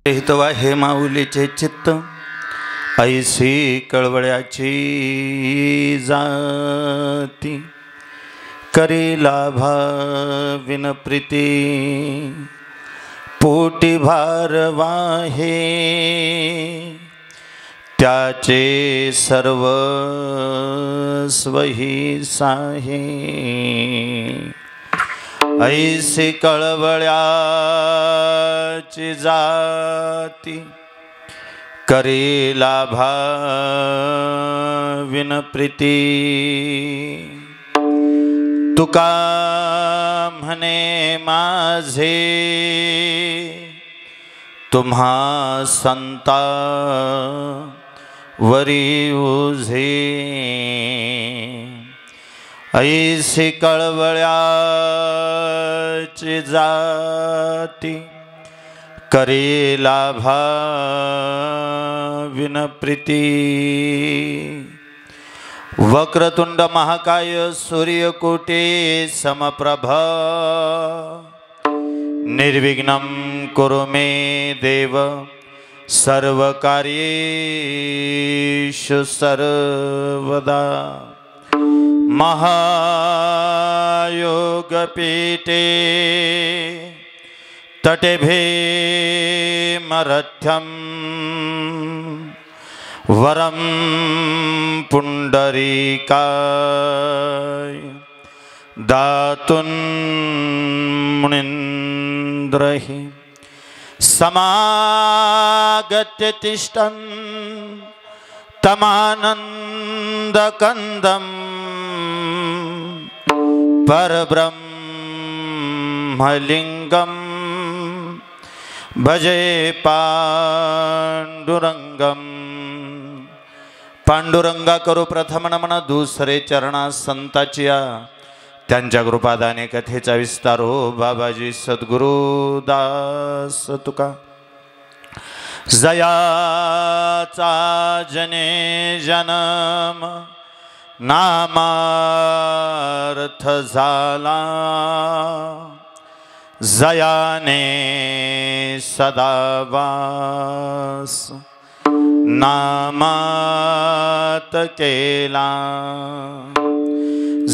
हितवा हे माऊलीचे चित्त ऐसी कळवळ्याची जाती करी लाभा विनप्रीती पोटी भारवाहे त्याचे सर्व स्वही साहे ऐसी कळवळ्याची जाती करी लाभा विनप्रीती तुका म्हणे माझे तुम्हा संता वरी उझे ऐसी कळवळ्याची जाती करी लाभा विनप्रीती वक्रतुंड महाकाय सूर्यकोटी समप्रभ निर्विघ्नं कुरु मे देव सर्वकार्येषु सर्वदा महायोगपीठे तटे भीमरथ्यं वरं पुंडरीकाय दातुं मुनीन्द्रहि समागत्य तिष्ठन् तमानन्दकन्दं परब्रह्मलिङ्गं भजे पांडुरंगम पांडुरंगा करू प्रथम नमन दुसरे चरणा संताचिया त्यांच्या कृपादाने कथेचा विस्तार हो बाबाजी सद्गुरु दास तुका जयाचा जने जन्म नामार्थ झाला जयाने सदावास नामात केला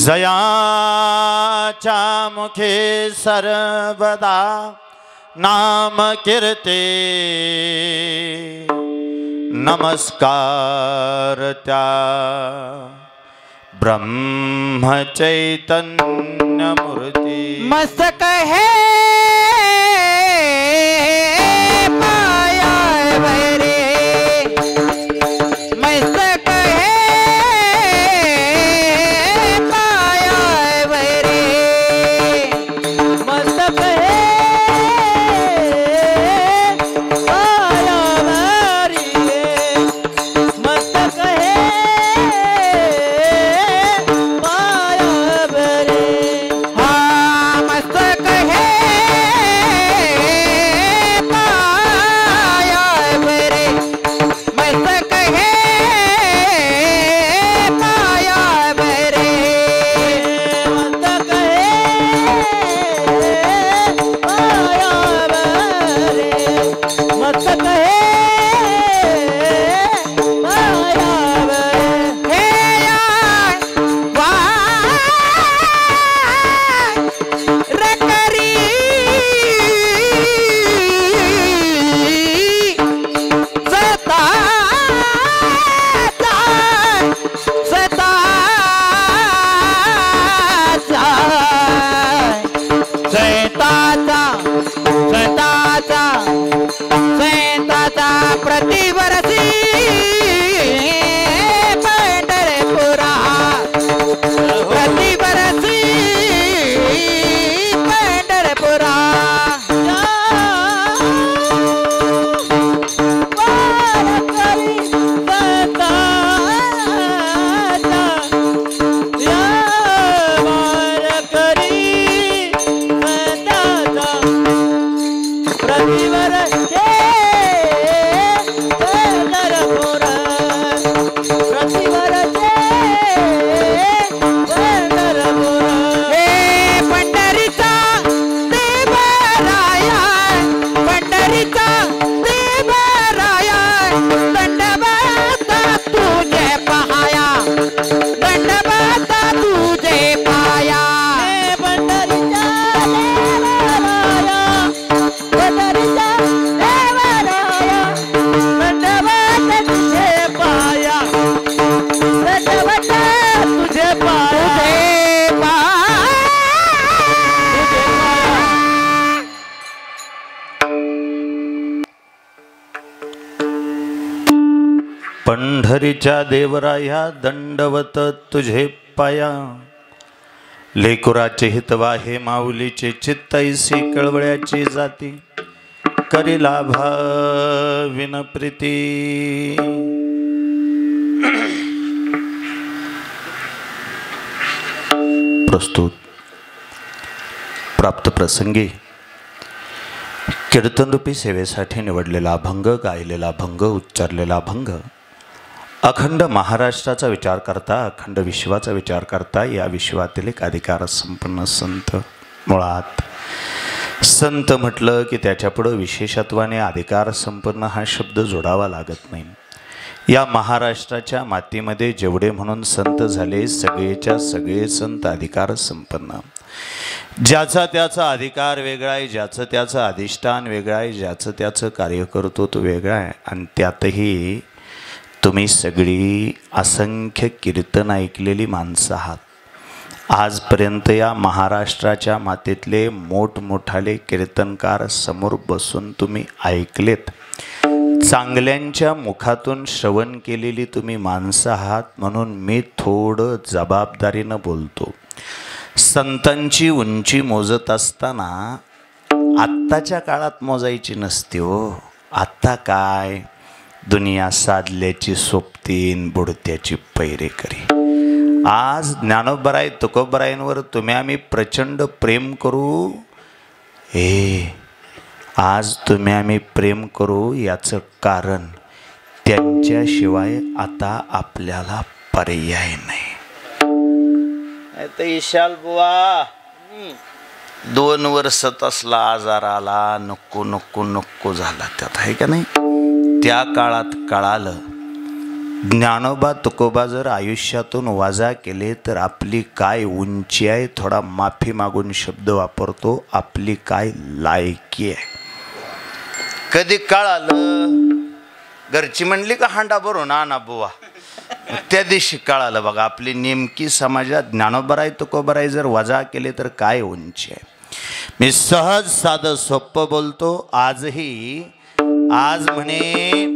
जयाच्या मुखे सर्वदा नाम कीर्ते नमस्कार त्या ब्रह्मचैतन्य मूर्ती मस्तक है पाया भैरे मस्तक है पाया भैरे मस्तक है पाया भैरे मस्तक है पाया भैरे हाँ मस्तक है पृथ्वीच्या देवराया दंडवत तुझे पाया लेकुराचे हितवा हे माऊलीचे चित्तैसी कळवळ्याची जाती करी लाभा विनप्रीती प्रस्तुत प्राप्त प्रसंगी कीर्तनरूपी सेवेसाठी निवडलेला अभंग, गायलेला अभंग, उच्चारलेला अभंग अखंड महाराष्ट्राचा विचार करता, अखंड विश्वाचा विचार करता या विश्वातील एक अधिकार संपन्न संत. मुळात संत म्हटलं की त्याच्यापुढं विशेषत्वाने अधिकार संपन्न हा शब्द जोडावा लागत नाही. या महाराष्ट्राच्या मातीमध्ये जेवढे म्हणून संत झाले सगळेच्या सगळे संत अधिकार संपन्न. ज्याचा त्याचा अधिकार वेगळा आहे, ज्याचं त्याचं अधिष्ठान वेगळं आहे, ज्याचं त्याचं कार्य करतो तो वेगळा आहे. आणि त्यातही तुम्ही सगळी असंख्य कीर्तन ऐकलेली माणसं आहात. आजपर्यंत या महाराष्ट्राच्या मातीतले मोठमोठाले कीर्तनकार समोर बसून तुम्ही ऐकलेत. चांगल्यांच्या मुखातून श्रवण केलेली तुम्ही माणसं आहात. म्हणून मी थोडं जबाबदारीनं बोलतो. संतांची उंची मोजत असताना आत्ताच्या काळात मोजायची नसते हो. आत्ता काय दुनिया साधल्याची सोबतीन बुडत्याची पैरेकरी. आज ज्ञानोबराय तुकोबरायांवर तुम्ही आम्ही प्रचंड प्रेम करू. आज तुम्ही आम्ही प्रेम करू याचं कारण त्यांच्याशिवाय आता आपल्याला पर्याय नाही. ईशाल बुवा 2 वर्षात असला आजार आला, नको नको नको झाला त्यात, आहे का नाही. त्या काळात कळालं ज्ञानोबा तुकोबा जर आयुष्यातून वजा केले तर आपली काय उंची आहे. थोडा माफी मागून शब्द वापरतो, आपली काय लायकी आहे. कधी कळालं घरची म्हणली का हांडा भरून आणा बुवा, त्या दिवशी कळालं बघा आपली नेमकी समाजात ज्ञानोबराय तुकोबराय जर वजा केले तर काय उंची आहे. मी सहज साधं सोप्पं बोलतो. आज म्हणे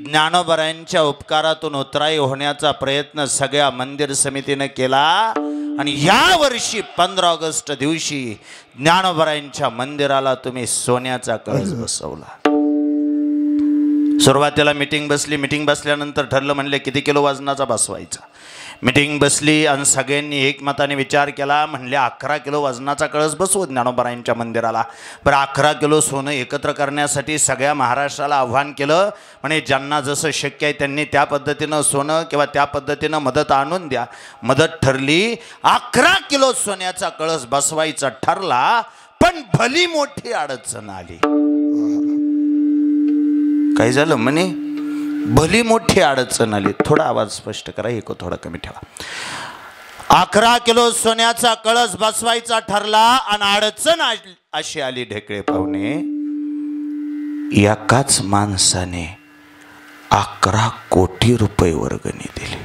ज्ञानोबरायांच्या उपकारातून उतराई होण्याचा प्रयत्न सगळ्या मंदिर समितीनं केला आणि या वर्षी 15 ऑगस्ट दिवशी ज्ञानोबरायांच्या मंदिराला तुम्ही सोन्याचा कळस बसवला. सुरुवातीला मीटिंग बसली. मीटिंग बसल्यानंतर ठरलं, म्हणले किती किलो वजनाचा बसवायचा. मीटिंग बसली आणि सगळ्यांनी एकमताने विचार केला. म्हणले 11 किलो वजनाचा कळस बसवू ज्ञानोबरायांच्या मंदिराला. बरं 11 किलो सोनं एकत्र करण्यासाठी सगळ्या महाराष्ट्राला आव्हान केलं. म्हणे ज्यांना जसं शक्य आहे त्यांनी त्या पद्धतीनं सोनं किंवा त्या पद्धतीनं मदत आणून द्या. मदत ठरली. 11 किलो सोन्याचा कळस बसवायचा ठरला. पण भली मोठी अडचण आली. काय झालं म्हणे भली मोठी अडचण आली. थोडा आवाज स्पष्ट करा, एक थोडा कमी ठेवा. 11 किलो सोन्याचा कळस बसवायचा ठरला आणि अडचण अशी आली ढेकळे पाहुणे, एकाच माणसाने 11 कोटी रुपये वर्गणी दिली.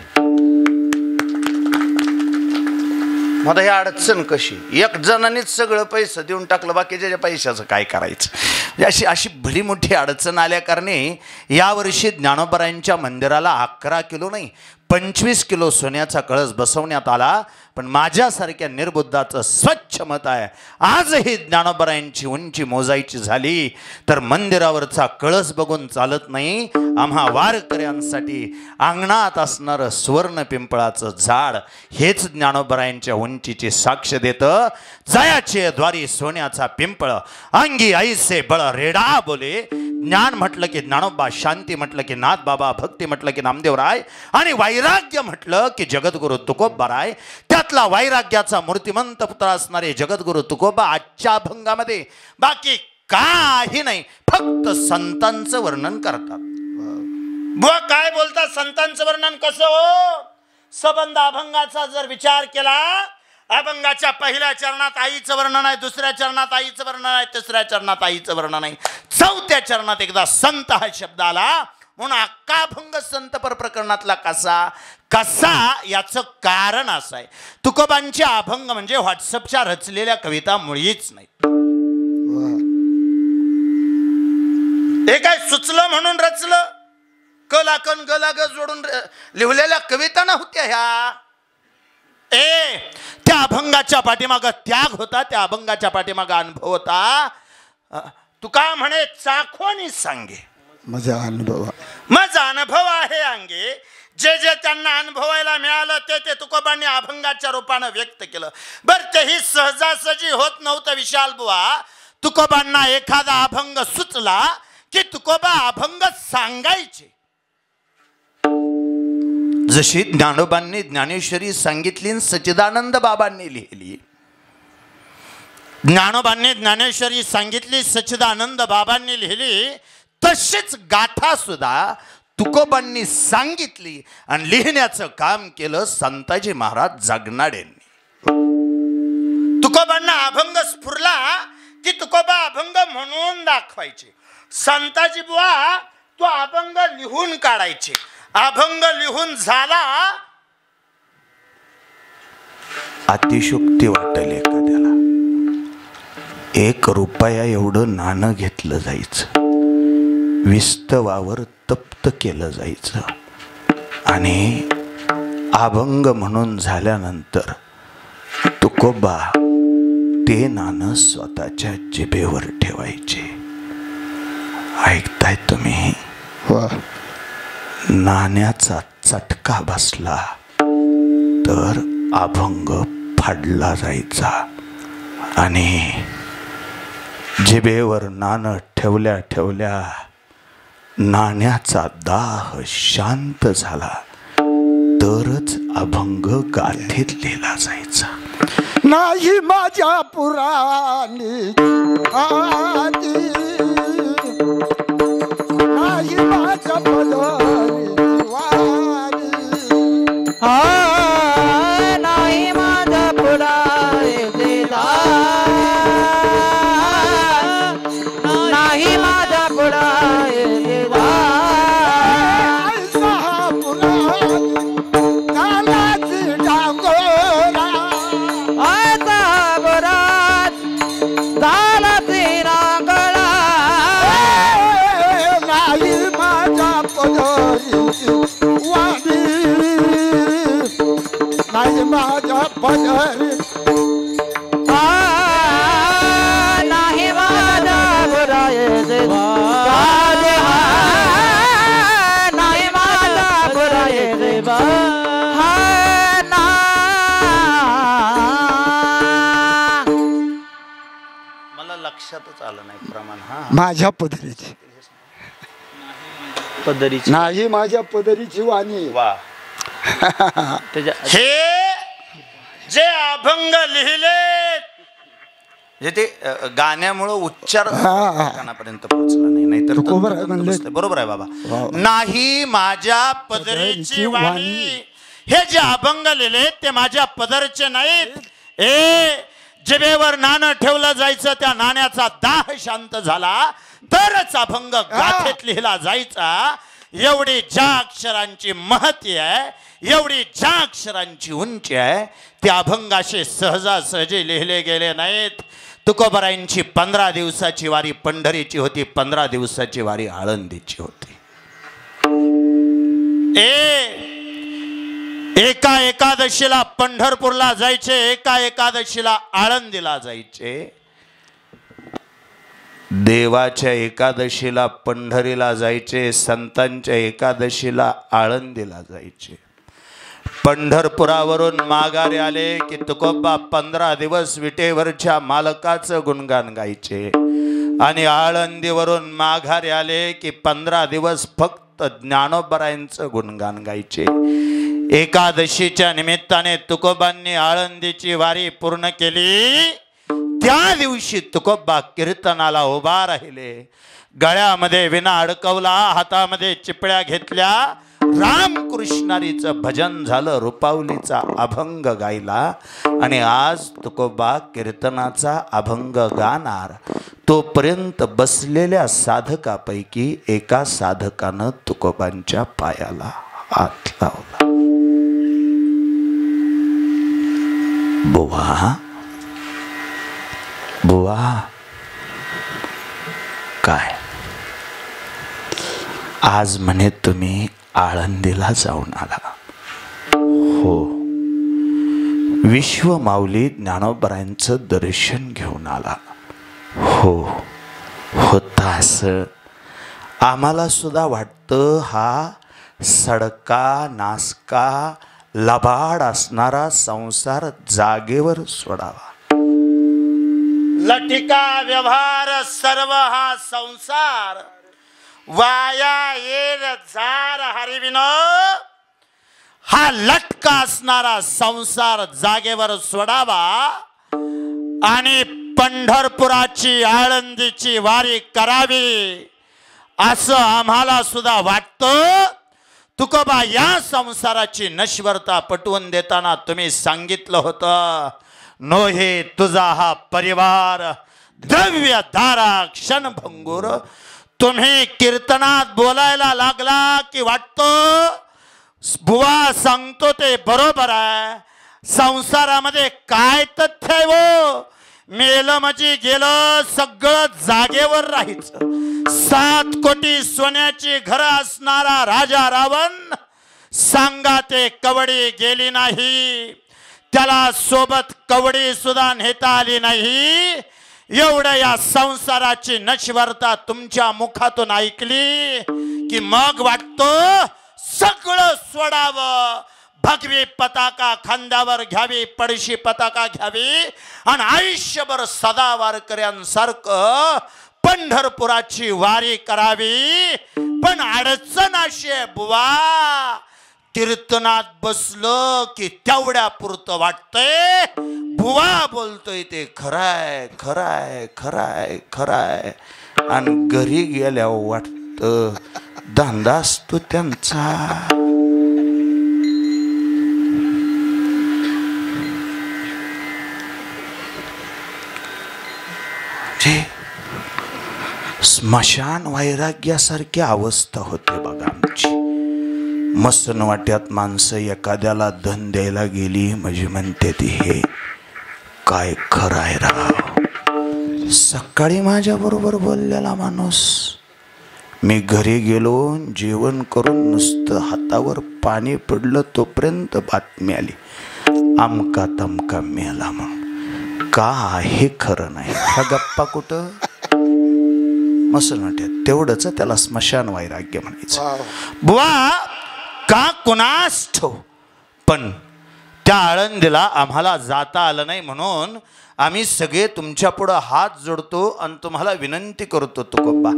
मग ही अडचण कशी? एक जणांनीच सगळं पैसे देऊन टाकलं, बाकीच्या पैशाचं काय करायचं. अशी भली मोठी अडचण आल्या कारणे यावर्षी ज्ञानोबरायांच्या मंदिराला 11 किलो नाही 25 किलो सोन्याचा कळस बसवण्यात आला. पण माझ्यासारख्या निर्बुद्धाचं स्वच्छ मत आहे, आजही ज्ञानोबरायांची उंची मोजायची झाली तर मंदिरावरचा कळस बघून चालत नाही. आम्हा वारकऱ्यांसाठी अंगणात असणारं सुवर्ण पिंपळाचं झाड हेच ज्ञानोबरायांच्या उंचीची साक्ष देतं. जयाचे द्वारी सोन्याचा पिंपळ अंगी ऐसे बळ रेडा बोले. ज्ञान म्हटलं की ज्ञानोबा, शांती म्हटलं की नाथ बाबा, भक्ती म्हटलं की नामदेवराय आणि वैराग्य म्हटलं की जगद्गुरु तुकोबाराय. त्यातला वैराग्याचा मूर्तिमंत पुत्र असणारे जगद्गुरु तुकोबा आजच्या अभंगामध्ये बाकी काही नाही, फक्त संतांचं वर्णन करतात. बुवा काय बोलतात संतांचं वर्णन कसं हो? सबंध अभंगाचा जर विचार केला, अभंगाच्या पहिल्या चरणात आईचं वर्णन आहे, दुसऱ्या चरणात आईचं वर्णन आहे, तिसऱ्या चरणात आईचं वर्णन आहे, चौथ्या चरणात एकदा संत हा शब्द आला. म्हणून अख्खा अभंग संत पर प्रकरणातला कसा याचं कारण असं आहे, तुकोबांचे अभंग म्हणजे व्हॉट्सअपच्या रचलेल्या कविता मुळीच नाही. हे काय सुचलं म्हणून रचलं, कलाकन गलाग जोडून लिहिलेल्या कविता ना होत्या ह्या. त्या अभंगाच्या पाठीमाग त्याग होता, त्या अभंगाच्या पाठीमाग अनुभव होता. तुका म्हणे चाखोनी सांगे माझा अनुभव आहे अंगे. जे जे त्यांना अनुभवायला मिळालं ते तुकोबांनी अभंगाच्या रूपानं व्यक्त केलं. बर तेही सहजासहजी होत नव्हतं विशाल बुवा. तुकोबांना एखादा अभंग सुचला की तुकोबा अभंग सांगायचे. जशी ज्ञानोबांनी ज्ञानेश्वरी सांगितली, सच्चिदानंद बाबांनी लिहिली. ज्ञानोबांनी ज्ञानेश्वरी सांगितली, सच्चिदानंद बाबांनी लिहिली. तशीच गाथा सुद्धा तुकोबांनी सांगितली आणि लिहिण्याचं काम केलं संताजी महाराज जगनाडेंनी. तुकोबांना अभंग स्फुरला की तुकोबा अभंग म्हणून दाखवायचे. संताजी बुवा तो अभंग लिहून काढायचे. अभंग लिहून झाला, अतिशुक्ती वाटेल एखाद्याला, 1 रुपया एवढं नाणं घेतलं जायचं, विस्तवावर तप्त केलं जायचं आणि अभंग म्हणून झाल्यानंतर तुकोबा ते नाणं स्वतःच्या जिभेवर ठेवायचे. ऐकताय तुम्ही? नाण्याचा चटका बसला तर अभंग फाडला जायचा आणि जिभेवर नाणं ठेवल्या ठेवल्या नाण्याचा दाह शांत झाला तरच अभंग गाथेत लिहिला जायचा. नाही माझ्या पुराणी आदी, नाही माझ्या पदरी वारी, नाही माझा पुढारे दिला, नाही माझा पुढारे दिला. ऐसा पुराणी कालाची डांगोरा, आता बरात झाला तिरांगळा, नाही माझ्या पदरी वारी, नाही माझ्या पदरी, नाही माझा पुढारे दिला, नाही माझा पुढारे दिला. मला लक्षातच आलं नाही प्रमाण. माझ्या पदरीची पदरीची नाही माझ्या पदरीची वाणी. वा. हे जे अभंग लिहिले जे ते गाण्यामुळं उच्चार कानापर्यंत पोहोचला नाही, नाहीतर बरोबर आहे बाबा. नाही माझ्या पदरीची वाणी, हे जे अभंग लिहिले ते माझ्या पदरचे नाहीत. जिभेवर नाणं ठेवलं जायचं, त्या नाण्याचा दाह शांत झाला तरच अभंग गाथेत लिहिला जायचा. एवढी ज्या अक्षरांची महती आहे, एवढी ज्या अक्षरांची उंची आहे, त्या अभंगाशी सहजासहजी लिहिले गेले नाहीत. तुकोबारायांची 15 दिवसाची वारी पंढरीची होती, 15 दिवसाची वारी आळंदीची होती. एका एकादशीला पंढरपूरला जायचे, एका एकादशीला आळंदीला जायचे. देवाच्या एकादशीला पंढरीला जायचे, संतांच्या एकादशीला आळंदीला जायचे. पंढरपुरावरून माघारी आले की तुकोबा 15 दिवस विटेवरच्या मालकाचं गुणगान गायचे आणि आळंदीवरून माघारी आले की 15 दिवस फक्त ज्ञानोबरायांचं गुणगान गायचे. एकादशीच्या निमित्ताने तुकोबांनी आळंदीची वारी पूर्ण केली. त्या दिवशी तुकोबा कीर्तनाला उभा राहिले. गळ्यामध्ये विणा अडकवला, हातामध्ये चिपळ्या घेतल्या, रामकृष्णारीचं भजन झालं, रुपावलीचा अभंग गायला आणि आज तुकोबा कीर्तनाचा अभंग गाणार. तोपर्यंत बसलेल्या साधकापैकी एका साधकानं तुकोबांच्या पायाला हात लावला. बुवा बुवा काय आज म्हणे तुम्ही आळंदीला जाऊन आला. हो, विश्व माऊली ज्ञानोबरायांचं दर्शन घेऊन आला. हो, होता असं. आम्हाला सुद्धा वाटतं हा सडका नासका लबाड असणारा संसार जागेवर सोडावा. लटिका व्यवहार सर्व हा संसार वाया येर झार हरिविन. हा लटका असणारा संसार जागेवर सोडावा आणि पंढरपुराची आळंदीची वारी करावी असं आम्हाला सुद्धा वाटतं. तुकोबा, या संसाराची नश्वरता पटवून देताना तुम्ही सांगितलं होतं, नोहे तुझा हा परिवार द्रव्य धारा क्षणभंगूर. तुम्ही कीर्तनात बोलायला लागला की वाटतं बुवा सांगतो ते बरोबर आहे. संसारामध्ये काय तथ्य आहे वो? मेलं म्हणजे गेलं, सगळं जागेवर राहायचं. 7 कोटी सोन्याची घरं असणारा राजा रावण सांगा ते कवडी गेली नाही, त्याला सोबत कवडी सुद्धा नेता आली नाही. एवढं या संसाराची नश्वरता तुमच्या मुखातून ऐकली की मग वाटतो सगळं सोडावं, भगवी पताका खांद्यावर घ्यावी, पडशी पताका घ्यावी आणि आयुष्यभर सदा वारकऱ्यांसारखं पंढरपुराची वारी करावी. पण अडचण अशी आहे बुवा, कीर्तनात बसलं की तेवढ्या पुरतं वाटतंय बुवा बोलतोय ते खराय खराय खराय खराय, आणि घरी गेल्यावर वाटतं धंदा असतो त्यांचा. स्मशान वैराग्यासारखी अवस्था होते बघा आमची. मसनवाट्यात माणसं एखाद्याला धन द्यायला गेली म्हणजे म्हणते ती हे काय खरं आहे राव. सकाळी माझ्या बरोबर बोललेला माणूस, मी घरी गेलो, जेवण करून नुसतं हातावर पाणी पडलं तोपर्यंत बातमी आली अमका तमका मेला म्हणून. का हे खरं नाही. हा गप्पा कुठं? मसनवाट्यात. तेवढंच त्याला स्मशान वैराग्य म्हणायचं. बुवा का कुणास ठेव, पण त्या आळंदीला आम्हाला जाता आलं नाही म्हणून आम्ही सगळे तुमच्या पुढं हात जोडतो आणि तुम्हाला विनंती करतो तुकोबा,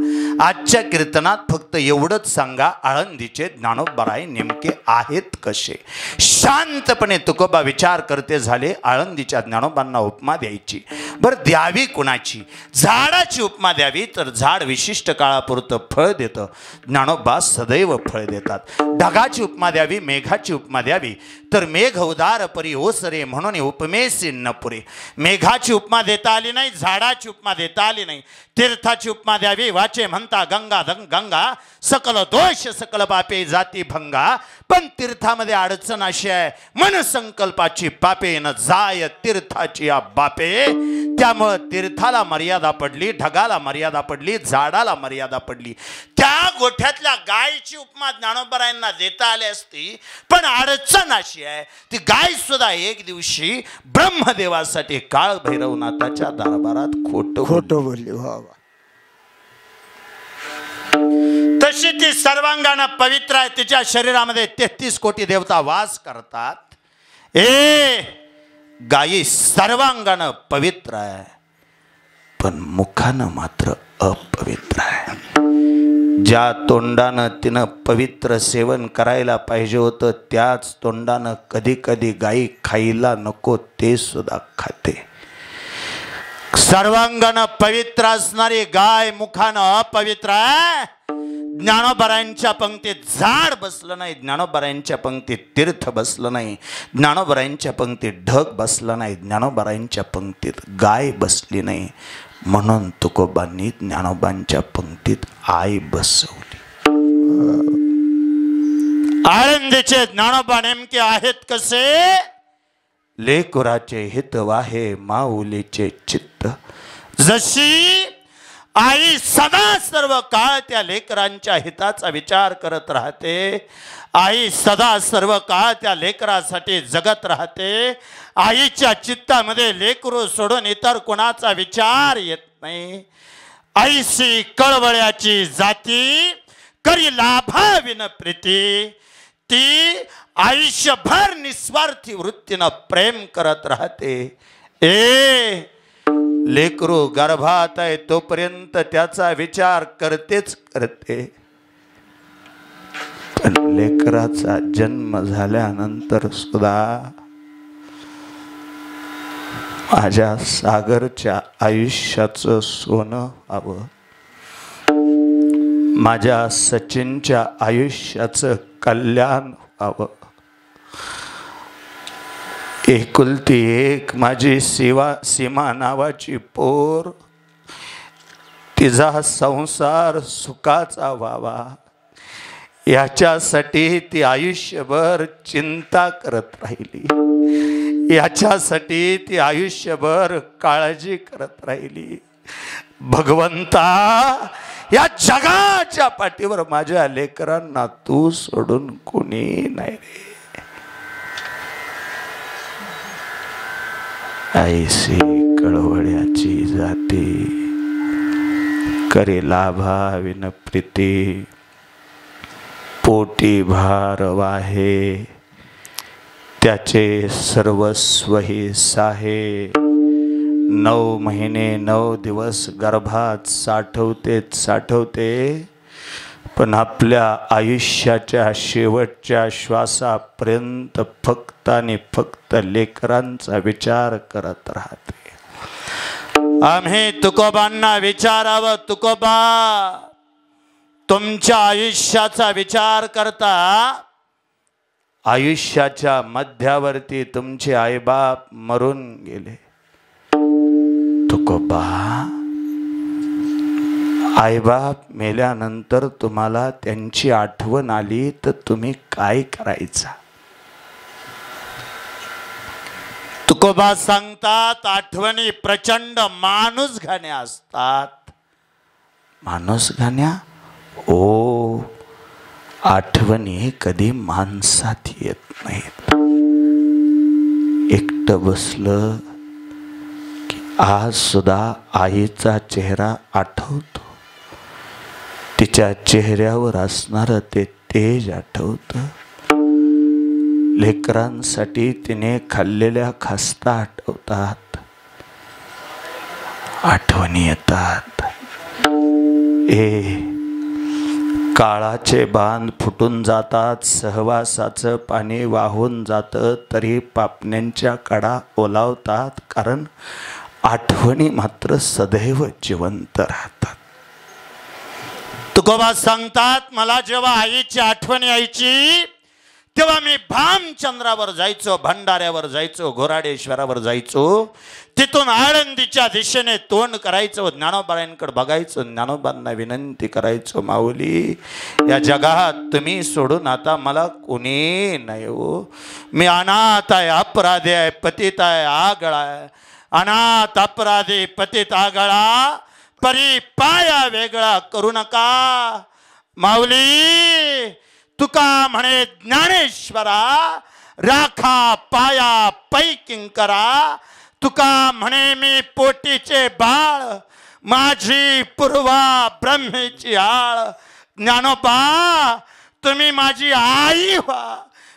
आजच्या कीर्तनात फक्त एवढंच सांगा, आळंदीचे ज्ञानोबराय नेमके आहेत कसे. शांतपणे तुकोबा विचार करते झाले. आळंदीच्या ज्ञानोबांना उपमा द्यायची, बरं द्यावी कुणाची? झाडाची उपमा द्यावी तर झाड विशिष्ट काळापुरतं फळ देतं, ज्ञानोबा सदैव फळ देतात. ढगाची उपमा द्यावी, मेघाची उपमा द्यावी तर मेघ उदार परी ओसरे म्हणून उपमेसी न पुरे. मेघाची उपमा देता आली नाही, झाडाची उपमा देता आली नाही. तीर्थाची उपमा द्यावी, वाचे म्हणता गंगा गंगा सकल दोष सकल पापे जाती भंगा. पण तीर्थामध्ये अडचण अशी आहे, मन संकल्पाची पापे न जाय तीर्थाची या बापे. त्यामुळं तीर्थाला मर्यादा पडली, ढगाला मर्यादा पडली, झाडाला मर्यादा पडली. त्या गोठ्यातल्या गायची उपमा ज्ञानोबरायांना देता आली असती, पण अडचण अशी आहे ती गाय सुद्धा एक दिवशी ब्रह्मदेवासाठी काळ भैरवनाथाच्या दरबारात खोटं बोलली. तशी ती सर्वांगानं पवित्र आहे. तिच्या शरीरामध्ये 33 कोटी देवता वास करतात. गायी सर्वांगानं पवित्र आहे, पण मुखानं मात्र अपवित्र आहे. ज्या तोंडानं तिनं पवित्र सेवन करायला पाहिजे होतं त्याच तोंडानं कधी कधी गायी खायला नको ते सुद्धा खाते. सर्वांगानं पवित्र असणारी गाय मुखानं अपवित्र आहे. ज्ञानोबरायांच्या पंक्तीत झाड बसलं नाही, ज्ञानोबरायांच्या पंक्तीत तीर्थ बसलं नाही, ज्ञानोबरायांच्या पंक्तीत ढग बसलं नाही, ज्ञानोबरायांच्या पंक्तीत गाय बसली नाही. म्हणून तुकोबांनी ज्ञानोबांच्या पंक्तीत आई बसवली. आळंदीचे ज्ञानोबा नेमके आहेत कसे? लेकुराचे हित वाहे माऊलीचे चित्त. जशी आई सदा सर्व काळ त्या लेकरांच्या हिताचा विचार करत राहते. आई सदा सर्व काळ त्या लेकरासाठी जगत राहते. आईच्या चित्तामध्ये लेकरू सोडून इतर कोणाचा विचार येत नाही. आईशी कळवळ्याची जाती करी लाभाविन प्रीती. ती आयुष्यभर निस्वार्थी वृत्तीनं प्रेम करत राहते. लेकरू गर्भात आहे तोपर्यंत त्याचा विचार करतेच करते. पण लेकराचा जन्म झाल्यानंतर सुद्धा माझ्या सागरच्या आयुष्याचं सोनं व्हावं, माझ्या सचिनच्या आयुष्याचं कल्याण व्हावं. एकुलती एक माझी सीमा नावाची पोर, तिचा संसार सुखाचा व्हावा याच्यासाठी ती आयुष्यभर चिंता करत राहिली. याच्यासाठी ती आयुष्यभर काळजी करत राहिली. भगवंता, या जगाच्या पाठीवर माझ्या लेकरांना तू सोडून कोणी नाही रे. ऐसी कळवळ्याची जाती करे लाभाविन प्रीती. पोटी भार वाहे त्याचे सर्वस्व ही साहे. 9 महिने 9 दिवस गर्भात साठवते, पण आपल्या आयुष्याच्या शेवटच्या श्वासापर्यंत फक्त आणि फक्त लेकरांचा विचार करत राहते. आम्ही तुकोबांना विचारावं, तुकोबा तुमच्या आयुष्याचा विचार करता आयुष्याच्या मध्यावरती तुमचे आईबाप मरून गेले. तुकोबा, आईबाप मेल्यानंतर तुम्हाला त्यांची आठवण आली तर तुम्ही काय करायचा? तुकोबा सांगतात, आठवणी प्रचंड माणूसघाण्या असतात. माणूसघाण्या? ओ, आठवणी कधी माणसात येत नाहीत. एकटं बसलं की आज सुद्धा आईचा चेहरा आठवतो. तिच्या चेहऱ्यावर असणारं ते तेज आठवतं. लेकरांसाठी तिने खाल्लेल्या खस्ता आठवतात. आठवणी येतात. काळाचे बांध फुटून जातात, सहवासाचं पाणी वाहून जातं, तरी पापण्यांच्या कडा ओलावतात, कारण आठवणी मात्र सदैव जिवंत राहतात. तुकोबा सांगतात, मला जेव्हा आईची आठवण यायची तेव्हा मी भामचंद्रावर जायचो, भंडाऱ्यावर जायचो, घोराडेश्वरावर जायचो. तिथून आळंदीच्या दिशेने तोंड करायचो, ज्ञानोबांकडे बघायचो, ज्ञानोबांना विनंती करायचो, माऊली या जगात तुम्ही सोडून आता मला कोणी नाही हो. मी अनाथ आहे, अपराधी आहे, पतित आहे, आगळा आहे. अनाथ, अपराधी, पतित, आगळा, परी पाया वेगळा करू नका. माऊली तुका म्हणे ज्ञानेश्वरा, राखा पाया पै किंकरा. तुका म्हणे मी पोटीचे बाळ, माझी पूर्वा ब्रह्मेची आळ. ज्ञानोबा तुम्ही माझी आई व्हा,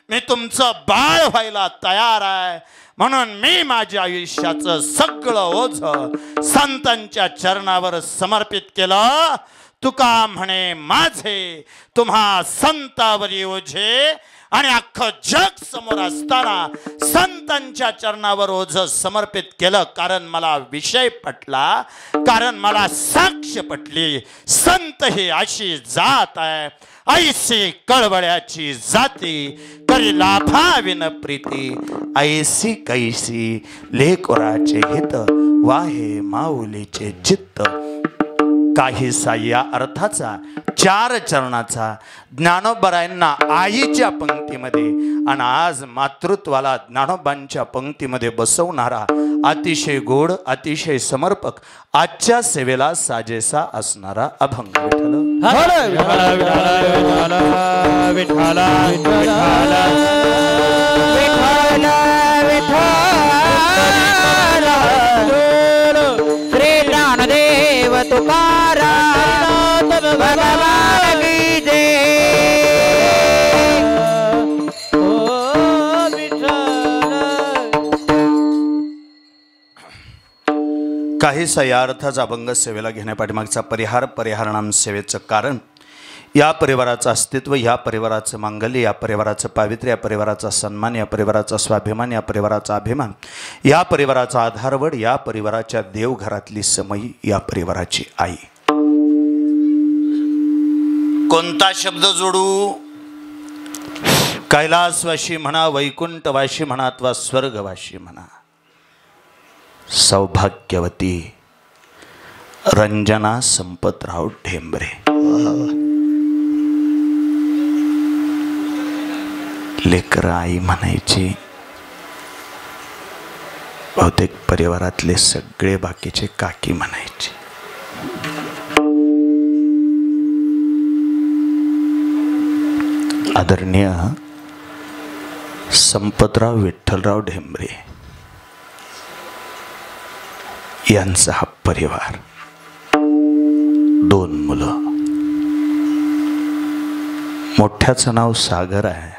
मी तुमचं बाळ व्हायला तयार आहे. म्हणून मी माझ्या आयुष्याचं सगळं ओझं संतांच्या चरणावर समर्पित केलं. तुका म्हणे माझे तुम्हा संतावरी ओझे, आणि अख्खं जग समोर असताना संतांच्या चरणावर ओझं समर्पित केलं. कारण मला विषय पटला, कारण मला साक्ष पटली. संत ही अशी जात आहे, ऐसी कळवळ्याची जाती करी लाभाविन प्रीती. ऐसी कैसी लेकराचे हित, वाहे माऊलीचे चित्त. काहीसा या अर्थाचा 4 चरणाचा ज्ञानोबरायांना आईच्या पंक्तीमध्ये आणि आज मातृत्वाला ज्ञानोबांच्या पंक्तीमध्ये बसवणारा अतिशय गोड, अतिशय समर्पक, आजच्या सेवेला साजेसा असणारा अभंग. श्री ज्ञानदेव तुकाराम भगवान की जय. काहीसा या अर्थाचा अभंग सेवेला घेण्यापाठीमागचा परिहारणाम सेवेचं कारण या परिवाराचं अस्तित्व, या परिवाराचं मांगल्य, या परिवाराचं पावित्र्य, या परिवाराचा सन्मान, या परिवाराचा स्वाभिमान, या परिवाराचा अभिमान, या परिवाराचा आधारवड, या परिवाराच्या देवघरातली समयी, या परिवाराची आई. कोणता शब्द जोडू? कैलासवाशी म्हणा, वैकुंठवाशी म्हणा, अथवा स्वर्गवाशी म्हणा. सौभाग्यवती रंजना संपतराव ढेंबरे. लेकर आई म्हणायची. बहुतेक परिवारातले सगळे बाकीचे काकी म्हणायचे. आदरणीय संपतराव विठ्ठलराव ढेंबरे यांचा हा परिवार. 2 मुलं. मोठ्याचं नाव सागर आहे,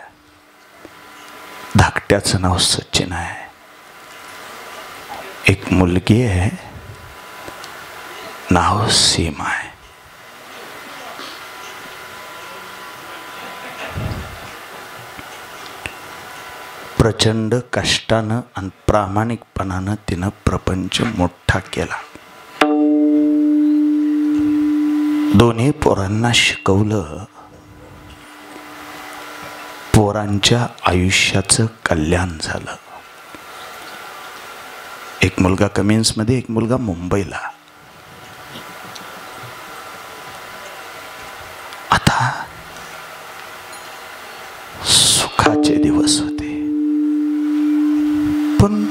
धाकट्याचं नाव सचिन आहे. एक मुलगी आहे, नाव सीमा आहे. प्रचंड कष्टानं आणि प्रामाणिकपणानं तिनं प्रपंच मोठा केला. 2 पोरांना शिकवलं. पोरांच्या आयुष्याचं कल्याण झालं. एक मुलगा कमिन्समध्ये, एक मुलगा मुंबईला. आता सुखाचे दिवस होते, पण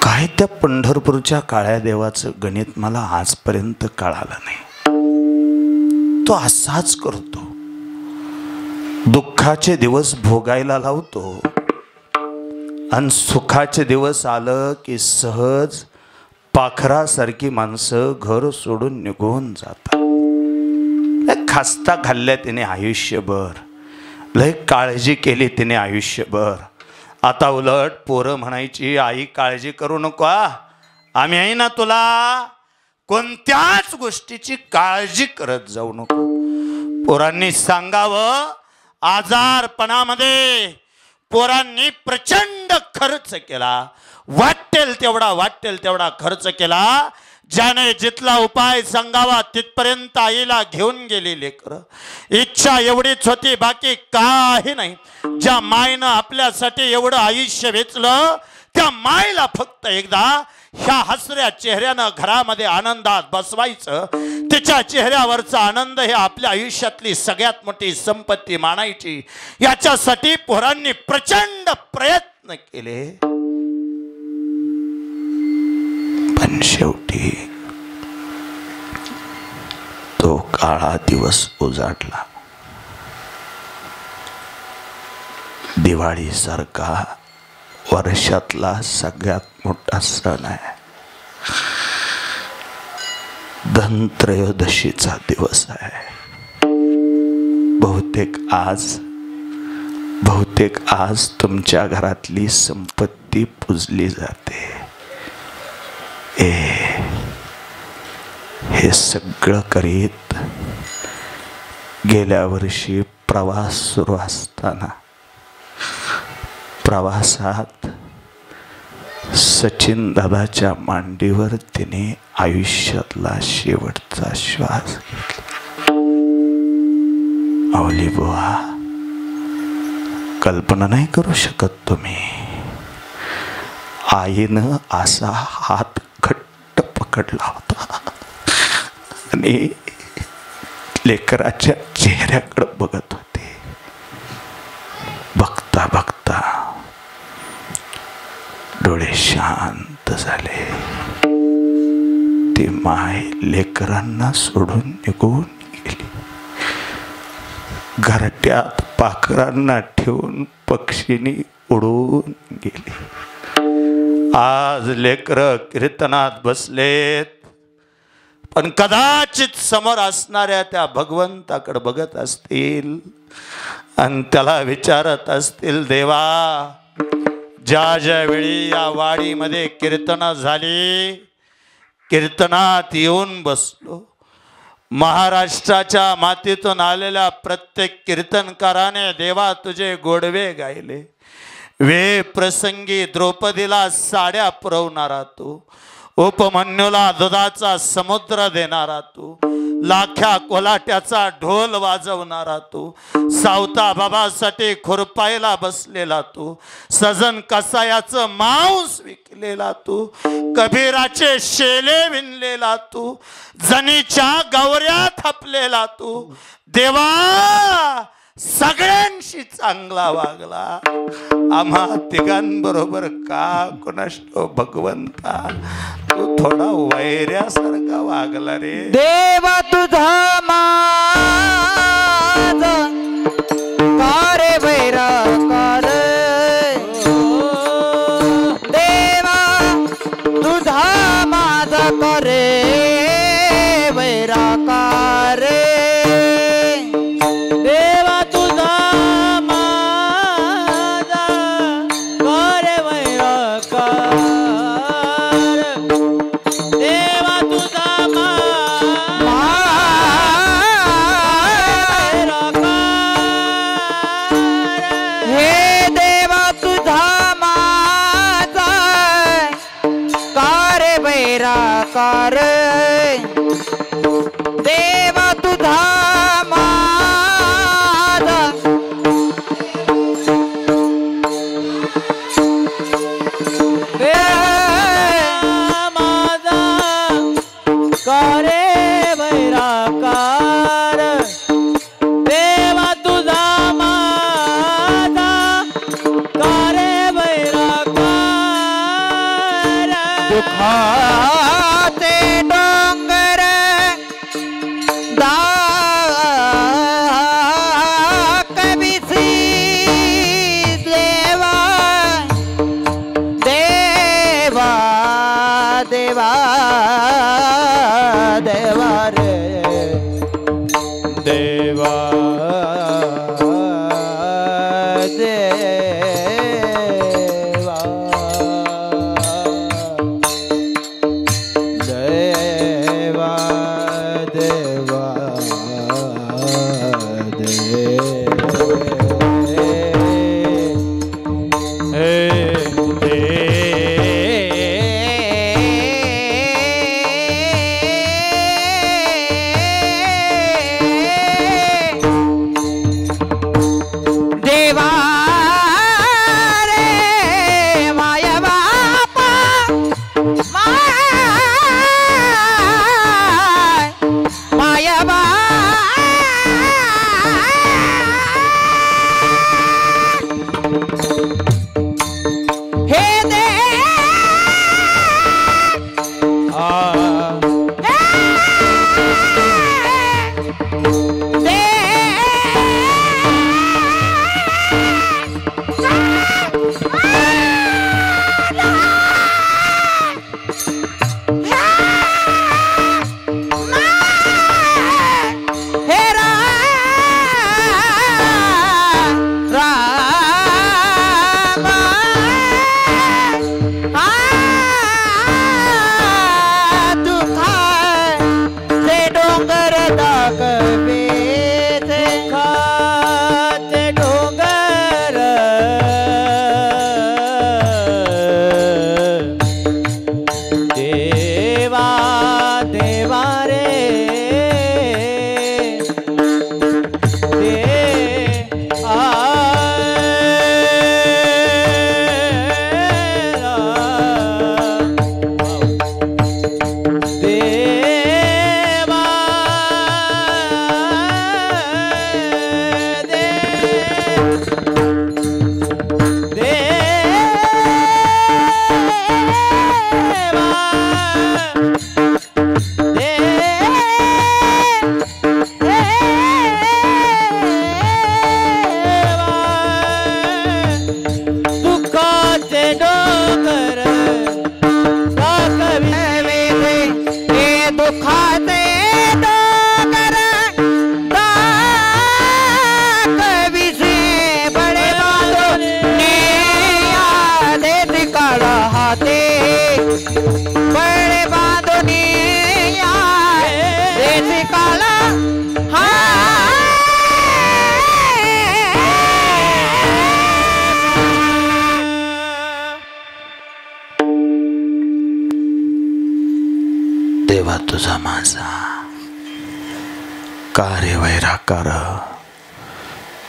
काय त्या पंढरपूरच्या काळ्या देवाचं गणित मला आजपर्यंत कळालं नाही. तो असाच करतो. दुःखाचे दिवस भोगायला लावतो आणि सुखाचे दिवस आलं की सहज पाखरासारखी माणसं घर सोडून निघून जातात. खास्ता खाल्ल्या तिने आयुष्यभर, लय काळजी केली तिने आयुष्यभर. आता उलट पोरं म्हणायची, आई काळजी करू नको, आम्ही आहे ना तुला, कोणत्याच गोष्टीची काळजी करत जाऊ नको. पोरांनी सांगावं. आजारपणामध्ये पोरांनी प्रचंड खर्च केला. वाटेल तेवढा खर्च केला. ज्याने जिथला उपाय सांगावा तिथपर्यंत आईला घेऊन गेली लेकरं. इच्छा एवढीच होती, बाकी काही नाही. ज्या मायनं आपल्यासाठी एवढं आयुष्य वेचलं, त्या मायला फक्त एकदा ह्या हसऱ्या चेहऱ्यानं घरामध्ये आनंदात बसवायचं. तिच्या चेहऱ्यावरचा आनंद हे आपल्या आयुष्यातली सगळ्यात मोठी संपत्ती मानायची. याच्यासाठी पोरांनी प्रचंड प्रयत्न केले, पण शेवटी तो काळा दिवस उजाडला. दिवाळी सारखा वर्षातला सगळ्यात मोठा सण आहे. धनत्रयोदशीचा दिवस आहे. बहुतेक आज तुमच्या घरातली संपत्ती पूजली जाते. हे सगळं करीत गेल्या वर्षी प्रवास सुरू असताना प्रवासात सचिन दादाच्या मांडीवर तिने आयुष्यातला शेवटचा श्वास घेतला. अवली बुवा, कल्पना नाही करू शकत तुम्ही. आईनं असा हात घट्ट पकडला होता आणि लेकराच्या चेहऱ्याकडे बघत होते. बघता बघता डोळे शांत झाले. ती माय लेकरांना सोडून निघून गेली. घरट्यात पाखरांना ठेवून पक्षीनी उडून गेली. आज लेकर कीर्तनात बसलेत, पण कदाचित समोर असणाऱ्या त्या भगवंताकडे बघत असतील आणि त्याला विचारत असतील, देवा ज्या ज्या वेळी या वाडीमध्ये कीर्तन झाली, कीर्तनात येऊन बसलो, महाराष्ट्राच्या मातीतून आलेल्या प्रत्येक कीर्तनकाराने देवा तुझे गोडवे गायले. वे प्रसंगी द्रौपदीला साड्या पुरवणारा तू, उपमन्यूला दुधाचा समुद्र देणारा तू, लाख्या कोलाट्याचा ढोल वाजवणारा तू, सावता बाबासाठी खुरपायला बसलेला तू, सजन कसायाचं मांस विकलेला तू, कबीराचे शेले विणलेला तू, जनीच्या गौऱ्या थापलेला तू, देवा सगळ्यांशी चांगला वागला, आम्हा तिघांबरोबर का कोणाष्टो भगवंता तू थोडा वैऱ्यासारखा वागला रे. देवा तुझा माझ कारे वैरा कार, देवा तुझा माझ करे वैरा कार, देवा तुझा माझ करे वैरा कार, देवा तुझा वैरा कार, हे देवा तुझा माझा कार वैरा कार, देवा तुझा माझा माझा करे वैरा कार, देवा तुझा माझा करे वैरा कार, दुःखाचे डोंगर कविसी देवा, देवा देवा देवा रे देवा देवा देवा देवा देवा रे माया बापा माया बा हे दे का रे वैराकार,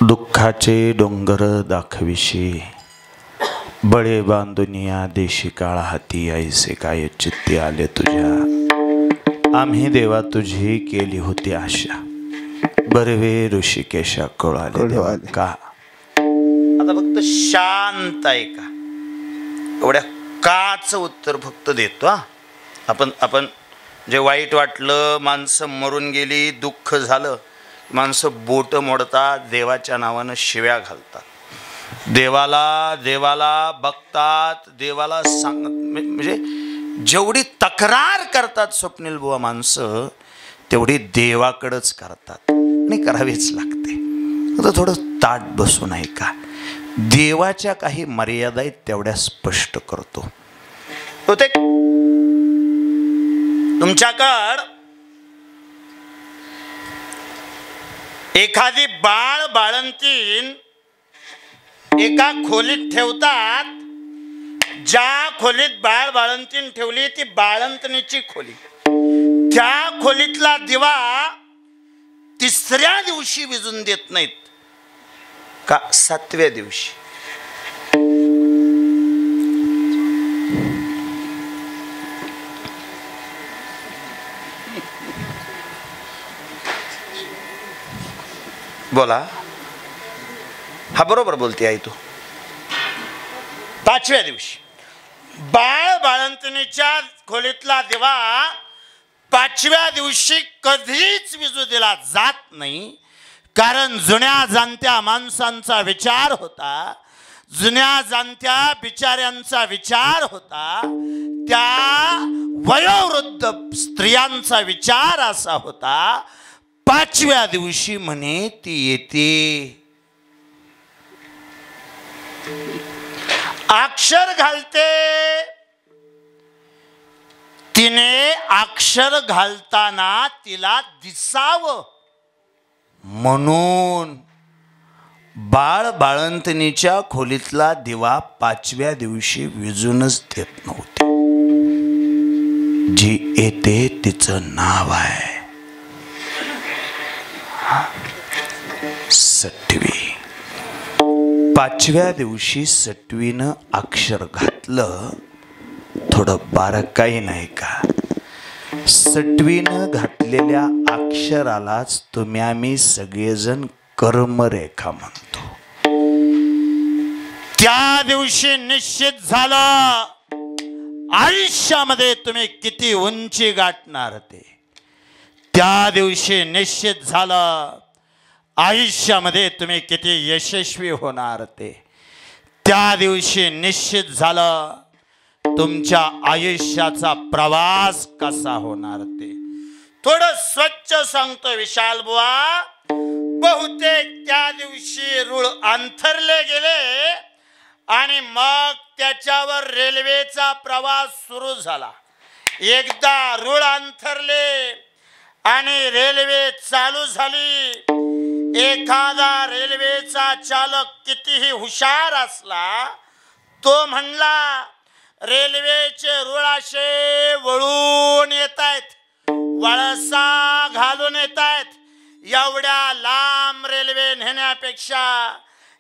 दुःखाचे डोंगर दाखविशी, बळे बांधुनिया देशी काळ हाती, ऐसे काय चित्ती आले तुझ्या, आम्ही देवा तुझी केली होती आशा, बरवे ऋषिकेशा कळाले देवा का. आता फक्त शांत आहे का, एवढ्या काच उत्तर फक्त देतो. आपण जे वाईट वाटलं, माणसं मरून गेली, दुःख झालं, माणसं बोट मोडतात, देवाच्या नावानं शिव्या घालतात, देवाला बघतात, देवाला म्हणजे जेवढी तक्रार करतात स्वप्नील बुवा माणसं, तेवढी देवाकडंच करतात आणि करावीच लागते. आता थोडं ताट बसून आहे का, देवाच्या काही मर्यादा आहेत तेवढ्या स्पष्ट करतो. होते तुमच्याकड एखादी बाळंतीण एका खोलीत ठेवतात. ज्या खोलीत बाळंतीण ठेवली ती बाळंतणीची खोली. त्या खोलीतला दिवा तिसऱ्या दिवशी विजून देत नाहीत का 7व्या दिवशी. बोला, हा बरोबर बोलते आई तू. 5व्या दिवशी बाळंतणीच्या खोलीतला दिवा 5व्या दिवशी कधीच विजू दिला जात नाही. कारण जुन्या जाणत्या माणसांचा विचार होता, जुन्या जाणत्या बिचाऱ्यांचा विचार होता, त्या वयोवृद्ध स्त्रियांचा विचार असा होता, 5व्या दिवशी म्हणे ती येते, अक्षर घालते. तिने अक्षर घालताना तिला दिसावं म्हणून बाळंतणीच्या खोलीतला दिवा 5व्या दिवशी विजूनच देत नव्हते. जी येते तिचं नाव आहे सटवी. 5व्या दिवशी सटवीनं अक्षर घातलं. थोडं बारकाई नाही का, सटवीनं घातलेल्या अक्षरालाच तुम्ही आम्ही सगळेजण कर्मरेखा म्हणतो. त्या दिवशी निश्चित झालं आयुष्यामध्ये तुम्ही किती उंची गाठणार ते. त्या दिवशी निश्चित झालं आयुष्यामध्ये तुम्ही किती यशस्वी होणार ते. त्या दिवशी निश्चित झालं तुमच्या आयुष्याचा प्रवास कसा होणार ते. थोडं स्वच्छ सांगतो विशाल बुवा, बहुतेक त्या दिवशी रूळ अंथरले गेले आणि मग त्याच्यावर रेल्वेचा प्रवास सुरू झाला. एकदा रूळ अंथरले आणि रेल्वे चालू झाली. एखादा रेल्वेचा चालक कितीही हुशार असला, तो म्हणला रेल्वेचे रूळ असे वळून येत आहेत, वळसा घालून येत आहेत, एवढ्या लांब रेल्वे नेण्यापेक्षा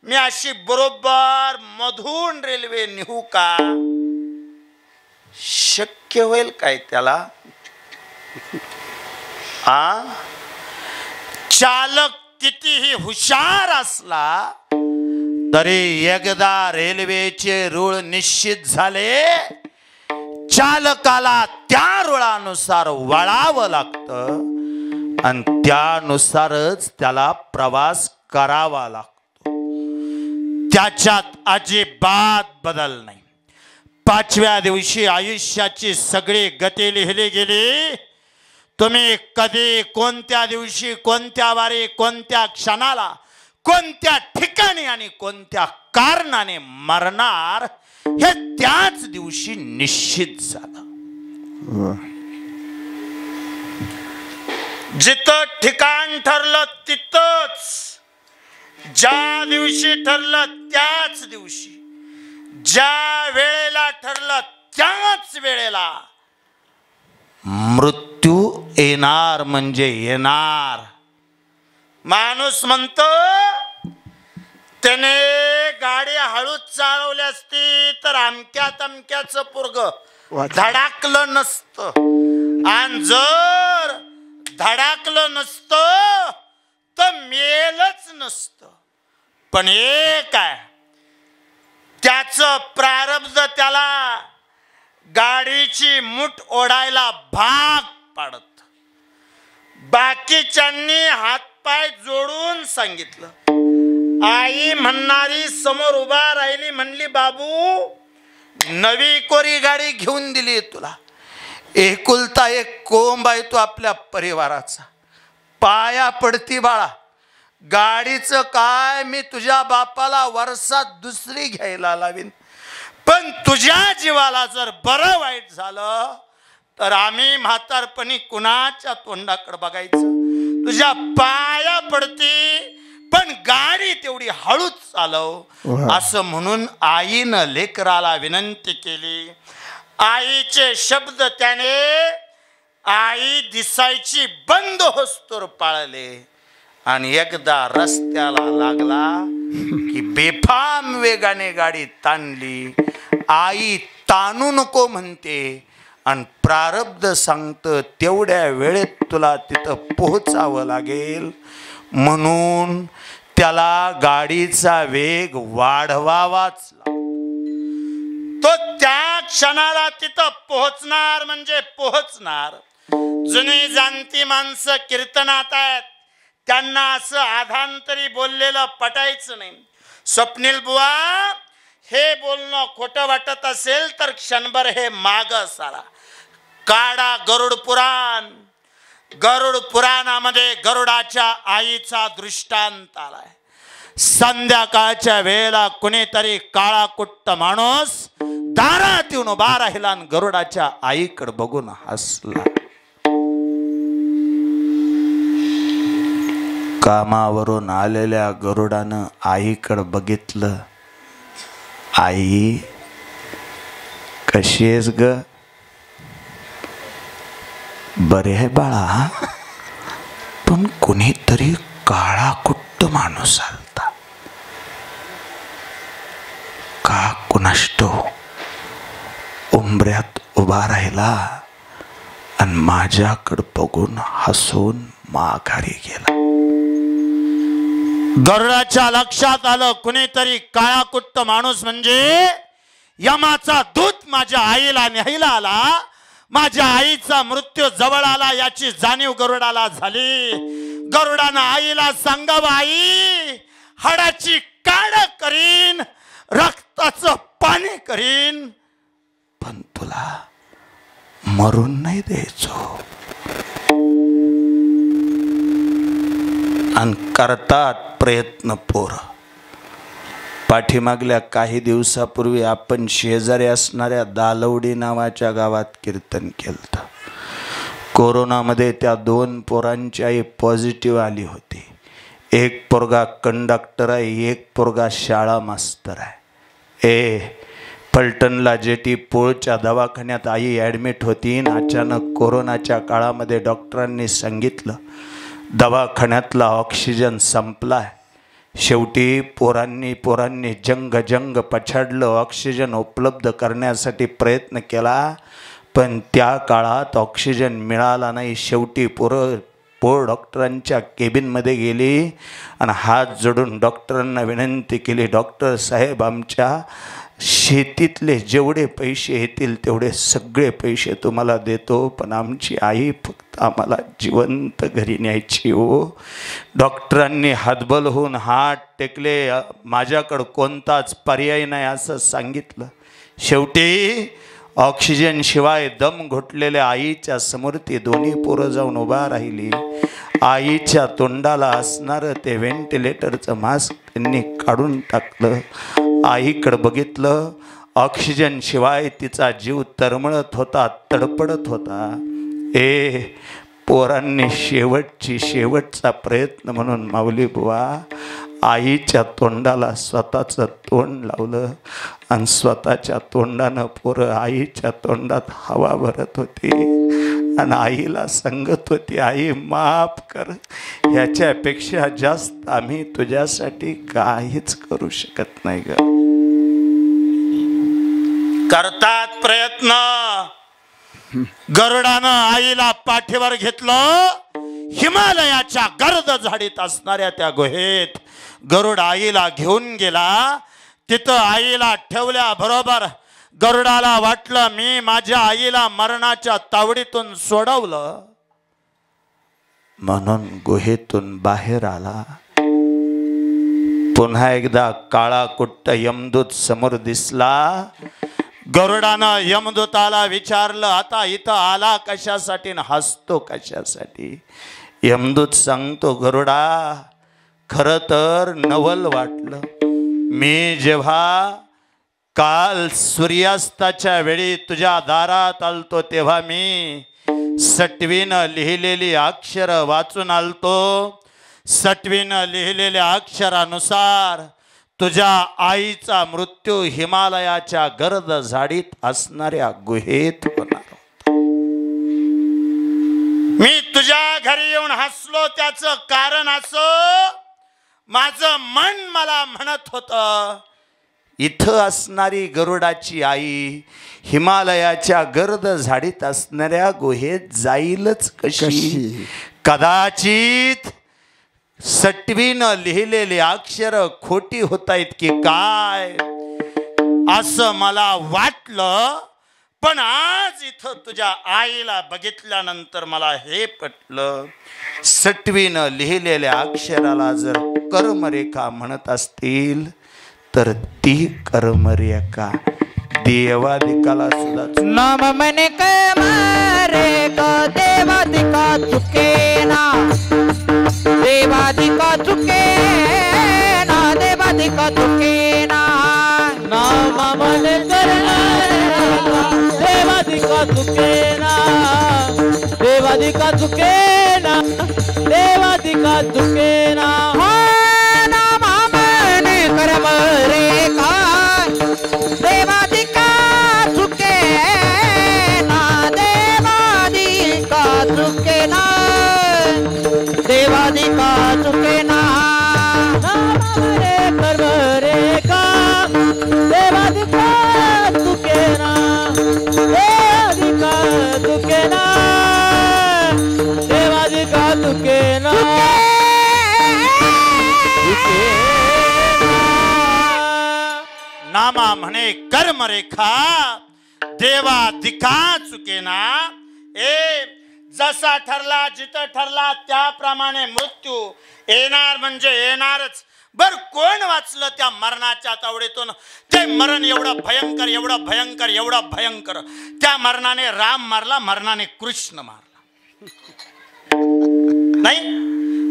मी अशी बरोबर मधून रेल्वे नेऊ का. शक्य होईल काय त्याला. चालक कितीही हुशार असला तरी एकदा रेल्वेचे रूळ निश्चित झाले, चालकाला त्या रुळानुसार वळावं लागतं आणि त्यानुसारच त्याला प्रवास करावा लागतो. त्याच्यात अजिबात बदल नाही. 5व्या दिवशी आयुष्याची सगळी गती लिहिली गेली. तुम्ही कधी, कोणत्या दिवशी, कोणत्या वारी, कोणत्या क्षणाला, कोणत्या ठिकाणी आणि कोणत्या कारणाने मरणार हे त्याच दिवशी निश्चित झालं. जिथं ठिकाण ठरलं तिथंच, ज्या दिवशी ठरलं त्याच दिवशी, ज्या वेळेला ठरलं त्याच वेळेला मृत्यू येणार म्हणजे येणार. माणूस म्हणतो त्याने गाडी हळूच चालवली असती तर अमक्या तमक्याचं पोरग धडाकलं नसतं, आणि जर धडाकलं नसतं तर मेलच नसतं. पण हे काय, त्याचं प्रारब्ध त्याला गाडीची मूठ ओढायला भाग पाडत. बाकीच्यांनी हातपाय जोडून सांगितलं. आई म्हणणारी समोर उभा राहिली, म्हणली बाबू नवी कोरी गाडी घेऊन दिली तुला, एकुलता एक कोंब आहे तो आपल्या परिवाराचा, पाया पडती बाळा. गाडीचं काय, मी तुझ्या बापाला वर्षात दुसरी घ्यायला लावीन, पण तुझ्या जीवाला जर बरं वाईट झालं तर आम्ही म्हातारपणी कुणाच्या तोंडाकडे बघायचं. तुझ्या पाया पडती, पण गाडी तेवढी हळूच चालव. असं म्हणून आईनं लेकराला विनंती केली. आईचे शब्द त्याने आई दिसायची बंद होस्तोर पाळले. आणि एकदा रस्त्याला लागला की बेफाम वेगाने गाडी ताणली. आई ताणू नको म्हणते आणि प्रारब्ध सांगतं तेवढ्या वेळेत तुला तिथं पोहोचावं लागेल, म्हणून त्याला गाडीचा वेग वाढवावाच. तो त्या क्षणाला तिथं पोहोचणार म्हणजे पोहोचणार. जुनी जाणती माणसं कीर्तनात आहेत, त्यांना असं आधांतरी बोललेलं पटायचं नाही. स्वप्नील बुवा, हे बोलणं खोटं वाटत असेल तर क्षणभर हे माग सारा काढा. गरुड पुराण, गरुड पुराणामध्ये गरुडाच्या आईचा दृष्टांत आलाय. संध्याकाळच्या वेळेला कुणीतरी काळा कुट्ट माणूस दारात येऊन उभा राहिला आणि गरुडाच्या आईकडे बघून हसला. कामावरून आलेल्या गरुडानं आईकडे बघितलं. आई कशी आहेस ग? बरे आहे बाळा, पण कुणीतरी काळा कुट्ट माणूस आलता का कुणाष्टो, उंबऱ्यात उभा राहिला आणि माझ्याकडे बघून हसून माघारी गेला. गरुडाच्या लक्षात आलं कुणीतरी काळा कुट्ट माणूस म्हणजे यमाचा दूत माझ्या आईला न्यायला आला. माझ्या आईचा मृत्यू जवळ आला याची जाणीव गरुडाला झाली. गरुडानं आईला सांगावं, आई हाडाची काढ करीन, रक्ताचं पाणी करीन, पण तुला मरून नाही द्यायचो. आणि करतात प्रयत्न पोर. पाठीमागल्या काही दिवसापूर्वी आपण शेजारी असणाऱ्या दालवडी नावाच्या गावात कीर्तन केलं. कोरोनामध्ये त्या 2 पोरांची आई पॉझिटिव्ह आली होती. एक पोरगा कंडक्टर आहे, एक पोरगा शाळा मास्तर आहे. फलटणला जेटी पोळच्या दवाखान्यात आई ॲडमिट होती. अचानक कोरोनाच्या काळामध्ये डॉक्टरांनी सांगितलं दवाखान्यातला ऑक्सिजन संपलाय. शेवटी पोरांनी जंग पछाडलं. ऑक्सिजन उपलब्ध करण्यासाठी प्रयत्न केला, पण त्या काळात ऑक्सिजन मिळाला नाही. शेवटी पोर डॉक्टरांच्या केबिनमध्ये गेली आणि हात जोडून डॉक्टरांना विनंती केली, डॉक्टर साहेब आमच्या शेतीतले जेवढे पैसे येतील तेवढे सगळे पैसे तुम्हाला देतो, पण आमची आई फक्त आम्हाला जिवंत घरी न्यायची हो. डॉक्टरांनी हतबल होऊन हात टेकले, माझ्याकडं कोणताच पर्याय नाही असं सांगितलं. शेवटी ऑक्सिजन शिवाय दम घोटलेल्या आईच्या समोर ती दोन्ही पोरं जाऊन उभा राहिली. आईच्या तोंडाला असणारं ते व्हेंटिलेटरचं मास्क त्यांनी काढून टाकलं. आईकडे बघितलं, ऑक्सिजन शिवाय तिचा जीव तरमळत होता, तडपडत होता. पोरांनी शेवटचा प्रयत्न म्हणून माऊली बुवा आईच्या तोंडाला स्वतःचं तोंड लावलं आणि स्वतःच्या तोंडानं पोरं आईच्या तोंडात हवा भरत होती आणि आईला सांगत होती, आई माफ कर, ह्याच्यापेक्षा जास्त आम्ही तुझ्यासाठी काहीच करू शकत नाही ग. करतात प्रयत्न. गरुडानं आईला पाठीवर घेतलं. हिमालयाच्या गर्द झाडीत असणाऱ्या त्या गुहेत गरुड आईला घेऊन गेला. तिथं आईला ठेवल्या बरोबर गरुडाला वाटलं मी माझ्या आईला मरणाच्या तावडीतून सोडवलं, म्हणून गुहेतून बाहेर आला. पुन्हा एकदा काळा कुट्ट यमदूत समोर दिसला. गरुडानं यमदूताला विचारलं, आता इथं आला कशासाठी न हसतो कशासाठी? यमदूत सांगतो, गरुडा खरं तर नवल वाटलं. मी जेव्हा काल सूर्यास्ताच्या वेळी तुझ्या दारात आलतो तेव्हा मी सटवीनं लिहिलेली अक्षर वाचून आलतो. सटवीनं लिहिलेल्या अक्षरानुसार तुझ्या आईचा मृत्यू हिमालयाच्या गर्द झाडीत असणाऱ्या गुहेत होणार. मी तुझ्या घरी येऊन हसलो त्याचं कारण असं, माझं मन मला म्हणत होतं इथं असणारी गरुडाची आई हिमालयाच्या गर्द झाडीत असणाऱ्या गुहेत जाईलच कशी? कदाचित सटवीनं लिहिलेली अक्षर खोटी होतायत की काय असं मला वाटलं. पण आज इथं तुझ्या आईला बघितल्यानंतर मला हे पटलं, सटवीनं लिहिलेल्या अक्षराला जर कर्मरेखा म्हणत असतील तर ती कर्मरेखा देवादिकाला सुद्धा नाम मने कर्मरेखा देवादिका चुकेना, देवादिका चुकेना, देवादिका चुकेना. नाम मने कर्मरेखा देवादिका चुकेना, देवादिका चुकेना, देवादिका चुकेना. नाम मने कर्मरेखा देवादिका चुकेना, देवादिका चुकेना, देवादिका चुकेना. नामारे कर्मरेखा देवादिका चुकेना, देवादिका चुकेना, देवादिका चुकेना. नामा म्हणे कर्मरेखा देवादिका चुकेना. जसा ठरला जिथं ठरला त्याप्रमाणे मृत्यू येणार म्हणजे येणारच. बर कोण वाचलं त्या मरणाच्या तावडीतून? ते मरण एवढं भयंकर, एवढं भयंकर, एवढं भयंकर. त्या मरणाने राम मारला, मरणाने कृष्ण मारला. नाही,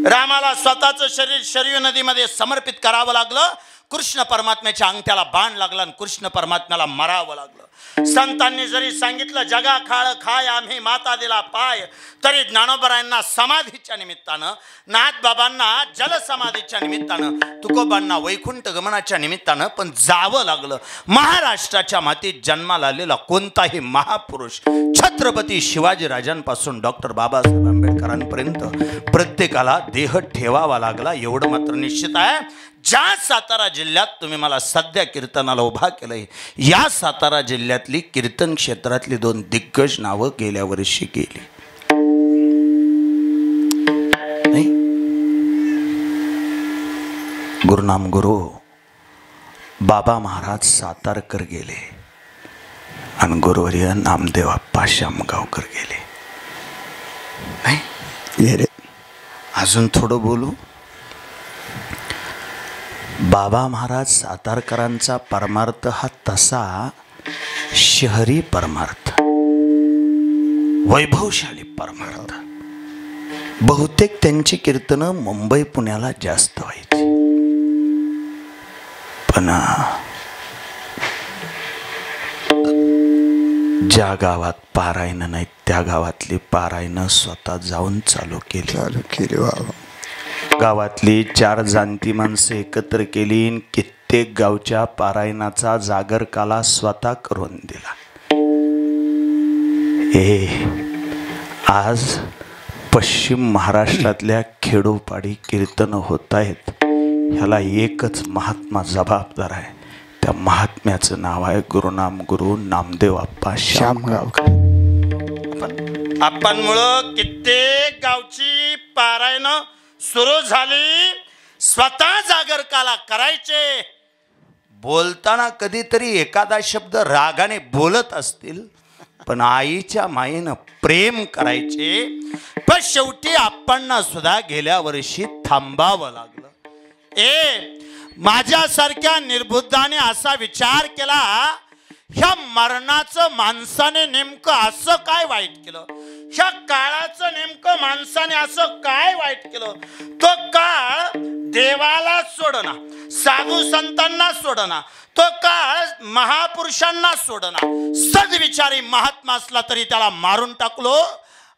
रामाला स्वतःचं शरीर शरयू नदीमध्ये समर्पित करावं लागलं. कृष्ण परमात्म्याच्या अंगठ्याला बाण लागला आणि कृष्ण परमात्म्याला मरावं लागलं. संतांनी जरी सांगितलं जगा खाळ खाय आम्ही माता दिला पाय, तरी ज्ञानोबरायांना समाधीच्या निमित्तानं, नाथबाबांना जलसमाधीच्या निमित्तानं, तुकोबांना वैकुंठ गमनाच्या निमित्तानं पण जावं लागलं. महाराष्ट्राच्या मातीत जन्माला आलेला कोणताही महापुरुष छत्रपती शिवाजी राजांपासून डॉक्टर बाबासाहेब आंबेडकरांपर्यंत प्रत्येकाला देह ठेवावा लागला. एवढं मात्र निश्चित आहे, ज्या सातारा जिल्ह्यात तुम्ही मला सध्या कीर्तनाला उभा केलंय, या सातारा जिल्ह्यातली कीर्तन क्षेत्रातली 2 दिग्गज नावं गेल्या वर्षी गेली. नाही, गुरुनाम गुरु बाबा महाराज सातारकर गेले आणि गुरुवर्य नामदेव अप्पा शामगावकर गेले. नाही, अजून थोडं बोलू. बाबा महाराज सातारकरांचा परमार्थ हा तसा शहरी परमार्थ, वैभवशाली परमार्थ. बहुतेक त्यांची कीर्तनं मुंबई पुण्याला जास्त व्हायची. पण ज्या गावात पारायण नाही त्या गावातली पारायण स्वतः जाऊन चालू केली. गावातली 4 जाणती माणसं एकत्र केली, कित्येक गावच्या पारायणाचा जागर काला स्वतः करून दिला. आज पश्चिम महाराष्ट्रातल्या खेडोपाडी कीर्तन होत आहेत, ह्याला एकच महात्मा जबाबदार आहे. त्या महात्म्याचं नाव आहे गुरुनाम गुरु नामदेव आप्पा श्यामगावकर. आपणमुळं कित्येक गावची पारायणं सुरू झाली. स्वतः जागरकाला करायचे. बोलताना कधीतरी एखादा शब्द रागाने बोलत असतील, पण आईच्या मायेनं प्रेम करायचे. पण शेवटी आपणना सुद्धा गेल्या वर्षी थांबावं लागलं. माझ्यासारख्या निर्बुद्धाने असा विचार केला, ह्या मरणाचं माणसाने नेमकं असं काय वाईट केलं, ह्या काळाचं नेमकं माणसाने असं काय वाईट केलं. तो काळ देवाला सोडना, साधू संतांना सोडना, तो काळ महापुरुषांना सोडना. सद्विचारी महात्मा असला तरी त्याला मारून टाकलो,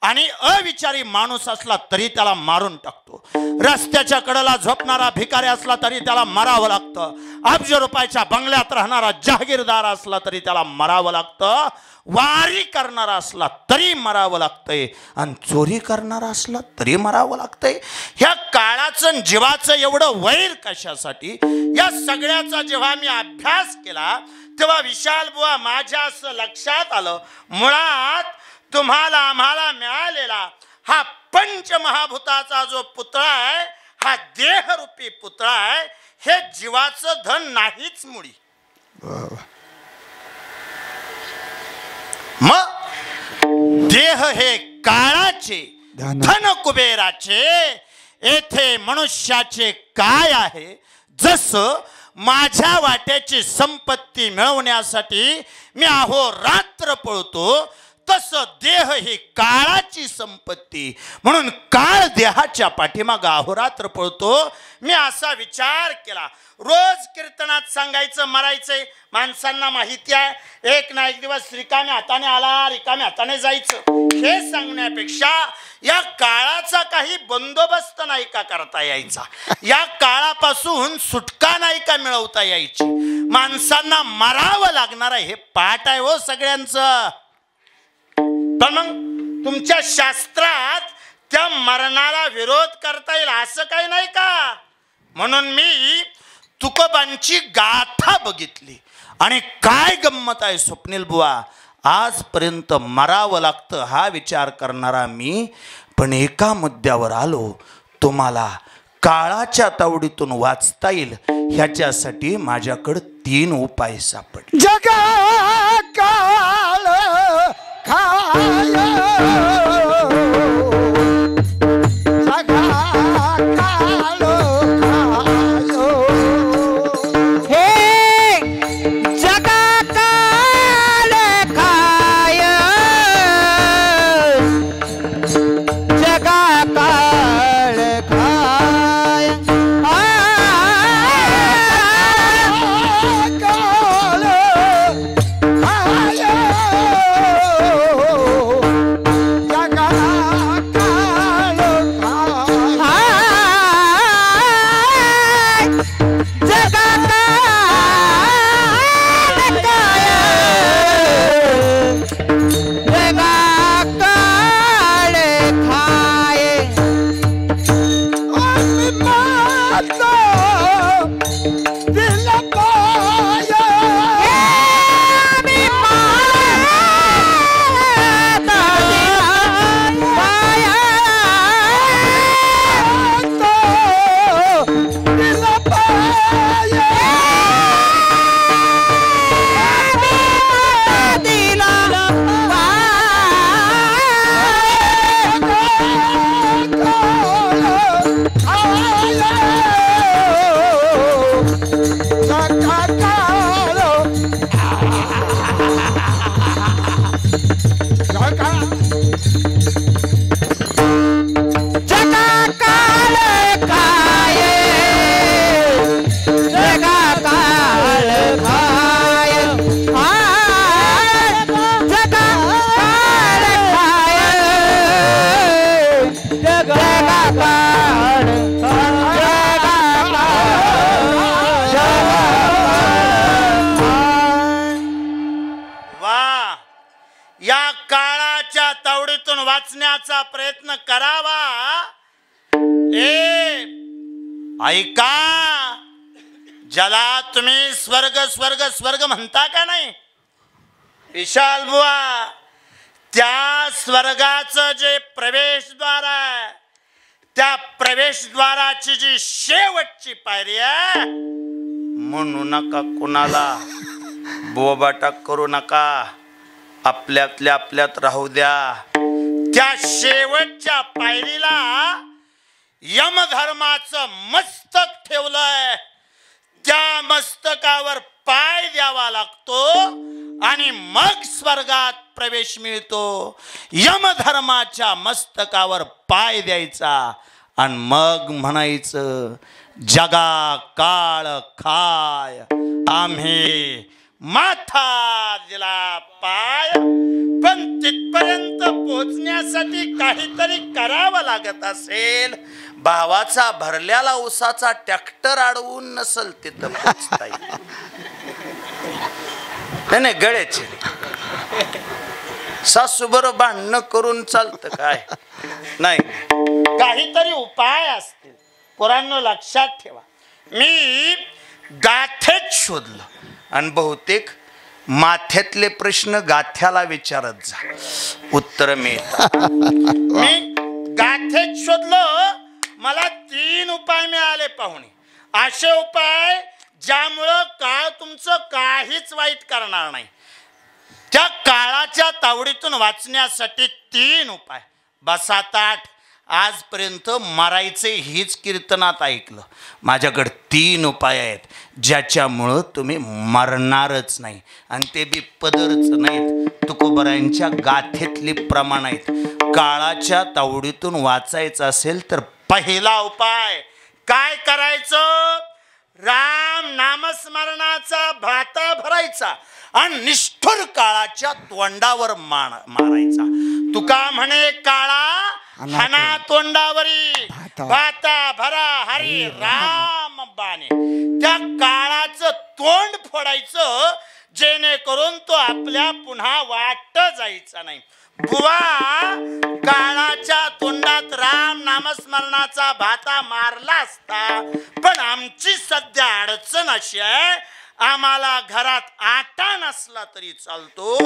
आणि अविचारी माणूस असला तरी त्याला मारून टाकतो. रस्त्याच्या कडेला झोपणारा भिकारी असला तरी त्याला मरावं लागतं. अब्ज रुपयाच्या बंगल्यात राहणारा जहागीरदार असला तरी त्याला मरावं लागतं. वारी करणारा असला तरी मरावं लागतंय, आणि चोरी करणारा असला तरी मरावं लागतंय. ह्या काळाचं जीवाचं एवढं वैर कशासाठी? या सगळ्याचा जेव्हा मी अभ्यास केला तेव्हा विशाल बुवा माझ्या असं लक्षात आलं, मुळात तुम्हाला आम्हाला मिळालेला हा पंचमहाभूताचा जो पुतळा आहे, हा देहरूपी पुतळा आहे. हे जीवाचं धन नाहीच मुळी. मग देह हे काळाचे, धन कुबेराचे. येथे मनुष्याचे काय आहे? जसं माझ्या वाट्याची संपत्ती मिळवण्यासाठी मी अहोरात्र पळतो, तसं देह ही काळाची संपत्ती, म्हणून काळ देहाच्या पाठीमागं अहोरात्र पळतो. मी असा विचार केला, रोज कीर्तनात सांगायचं मरायचंय. माणसांना माहिती आहे, एक ना एक दिवस रिकाम्या हाताने आला, रिकाम्या हाताने जायचं. हे सांगण्यापेक्षा या काळाचा काही बंदोबस्त नाही का करता यायचा? या काळापासून सुटका नाही का मिळवता यायची? माणसांना मरावं लागणार आहे, हे पाठ आहे हो सगळ्यांचं. पण मग तुमच्या शास्त्रात त्या मरणाला विरोध करता येईल असं काही नाही का? म्हणून मी तुकोबांची गाथा बघितली, आणि काय गंमत आहे स्वप्नील बुवा, आजपर्यंत मरावं लागतं हा विचार करणारा मी, पण एका मुद्द्यावर आलो. तुम्हाला काळाच्या तावडीतून वाचता येईल ह्याच्यासाठी माझ्याकडे 3 उपाय सापडले. जगा काळ खाय वाचण्याचा प्रयत्न करावा. ऐका, ज्याला तुम्ही स्वर्ग स्वर्ग स्वर्ग म्हणता का नाही विशाल बुवा, त्या स्वर्गाचं जे प्रवेशद्वार आहे, त्या प्रवेशद्वाराची जी शेवटची पायरी आहे, म्हणू नका कुणाला, बोबाटा करू नका, आपल्यातल्या आपल्यात राहू द्या. त्या शेवटच्या पायरीला यमधर्माचं मस्तक ठेवलंय. त्या मस्तकावर पाय द्यावा लागतो आणि मग स्वर्गात प्रवेश मिळतो. यमधर्माच्या मस्तकावर पाय द्यायचा आणि मग म्हणायचं, जगा काळ खाय आम्ही माथा दिला पाय. पण तिथपर्यंत पोचण्यासाठी काहीतरी करावं लागत असेल. भावाचा भरल्याला उसाचा ट्रॅक्टर अडवून नसल तिथं पोचता येईल. नाही गळ्याचे सासू बरोबर भांडणं करून चालतं काय नाही, काहीतरी उपाय असतील. पोरांनो लक्षात ठेवा, मी गाथेत शोधलं आणि बहुतेक माथ्यातले प्रश्न गाथ्याला विचारत जा, उत्तर मिळतात. मी गाथेत शोधलो, मला 3 उपाय मिळाले पाहुणे. असे उपाय ज्यामुळं काळ तुमचं काहीच वाईट करणार नाही. त्या काळाच्या तावडीतून वाचण्यासाठी 3 उपाय. बसा ताठ. आजपर्यंत मरायचे हीच कीर्तनात ऐकलं. माझ्याकडे 3 उपाय आहेत ज्याच्यामुळं तुम्ही मरणारच नाही, आणि ते बी पदरच नाहीत, तुकोबरायांच्या गाथेतली प्रमाण आहेत. काळाच्या तावडीतून वाचायचं असेल तर पहिला उपाय काय करायचं, राम नामस्मरणाचा भाता भरायचा आणि निष्ठुर काळाच्या तोंडावर मारायचा. तुका म्हणे, काळा हना तोंडावरी भाता भरा हरी राम बाणे. त्या काळाचं तोंड फोडायचं जेणेकरून तो आपल्या पुन्हा वाट जायचा नाही. बुवा, काळाच्या तोंडात राम नामस्मरणाचा भाता मारला असता, पण आमची सध्या अडचण अशी आहे, आम्हाला घरात आटा नसला तरी चालतो,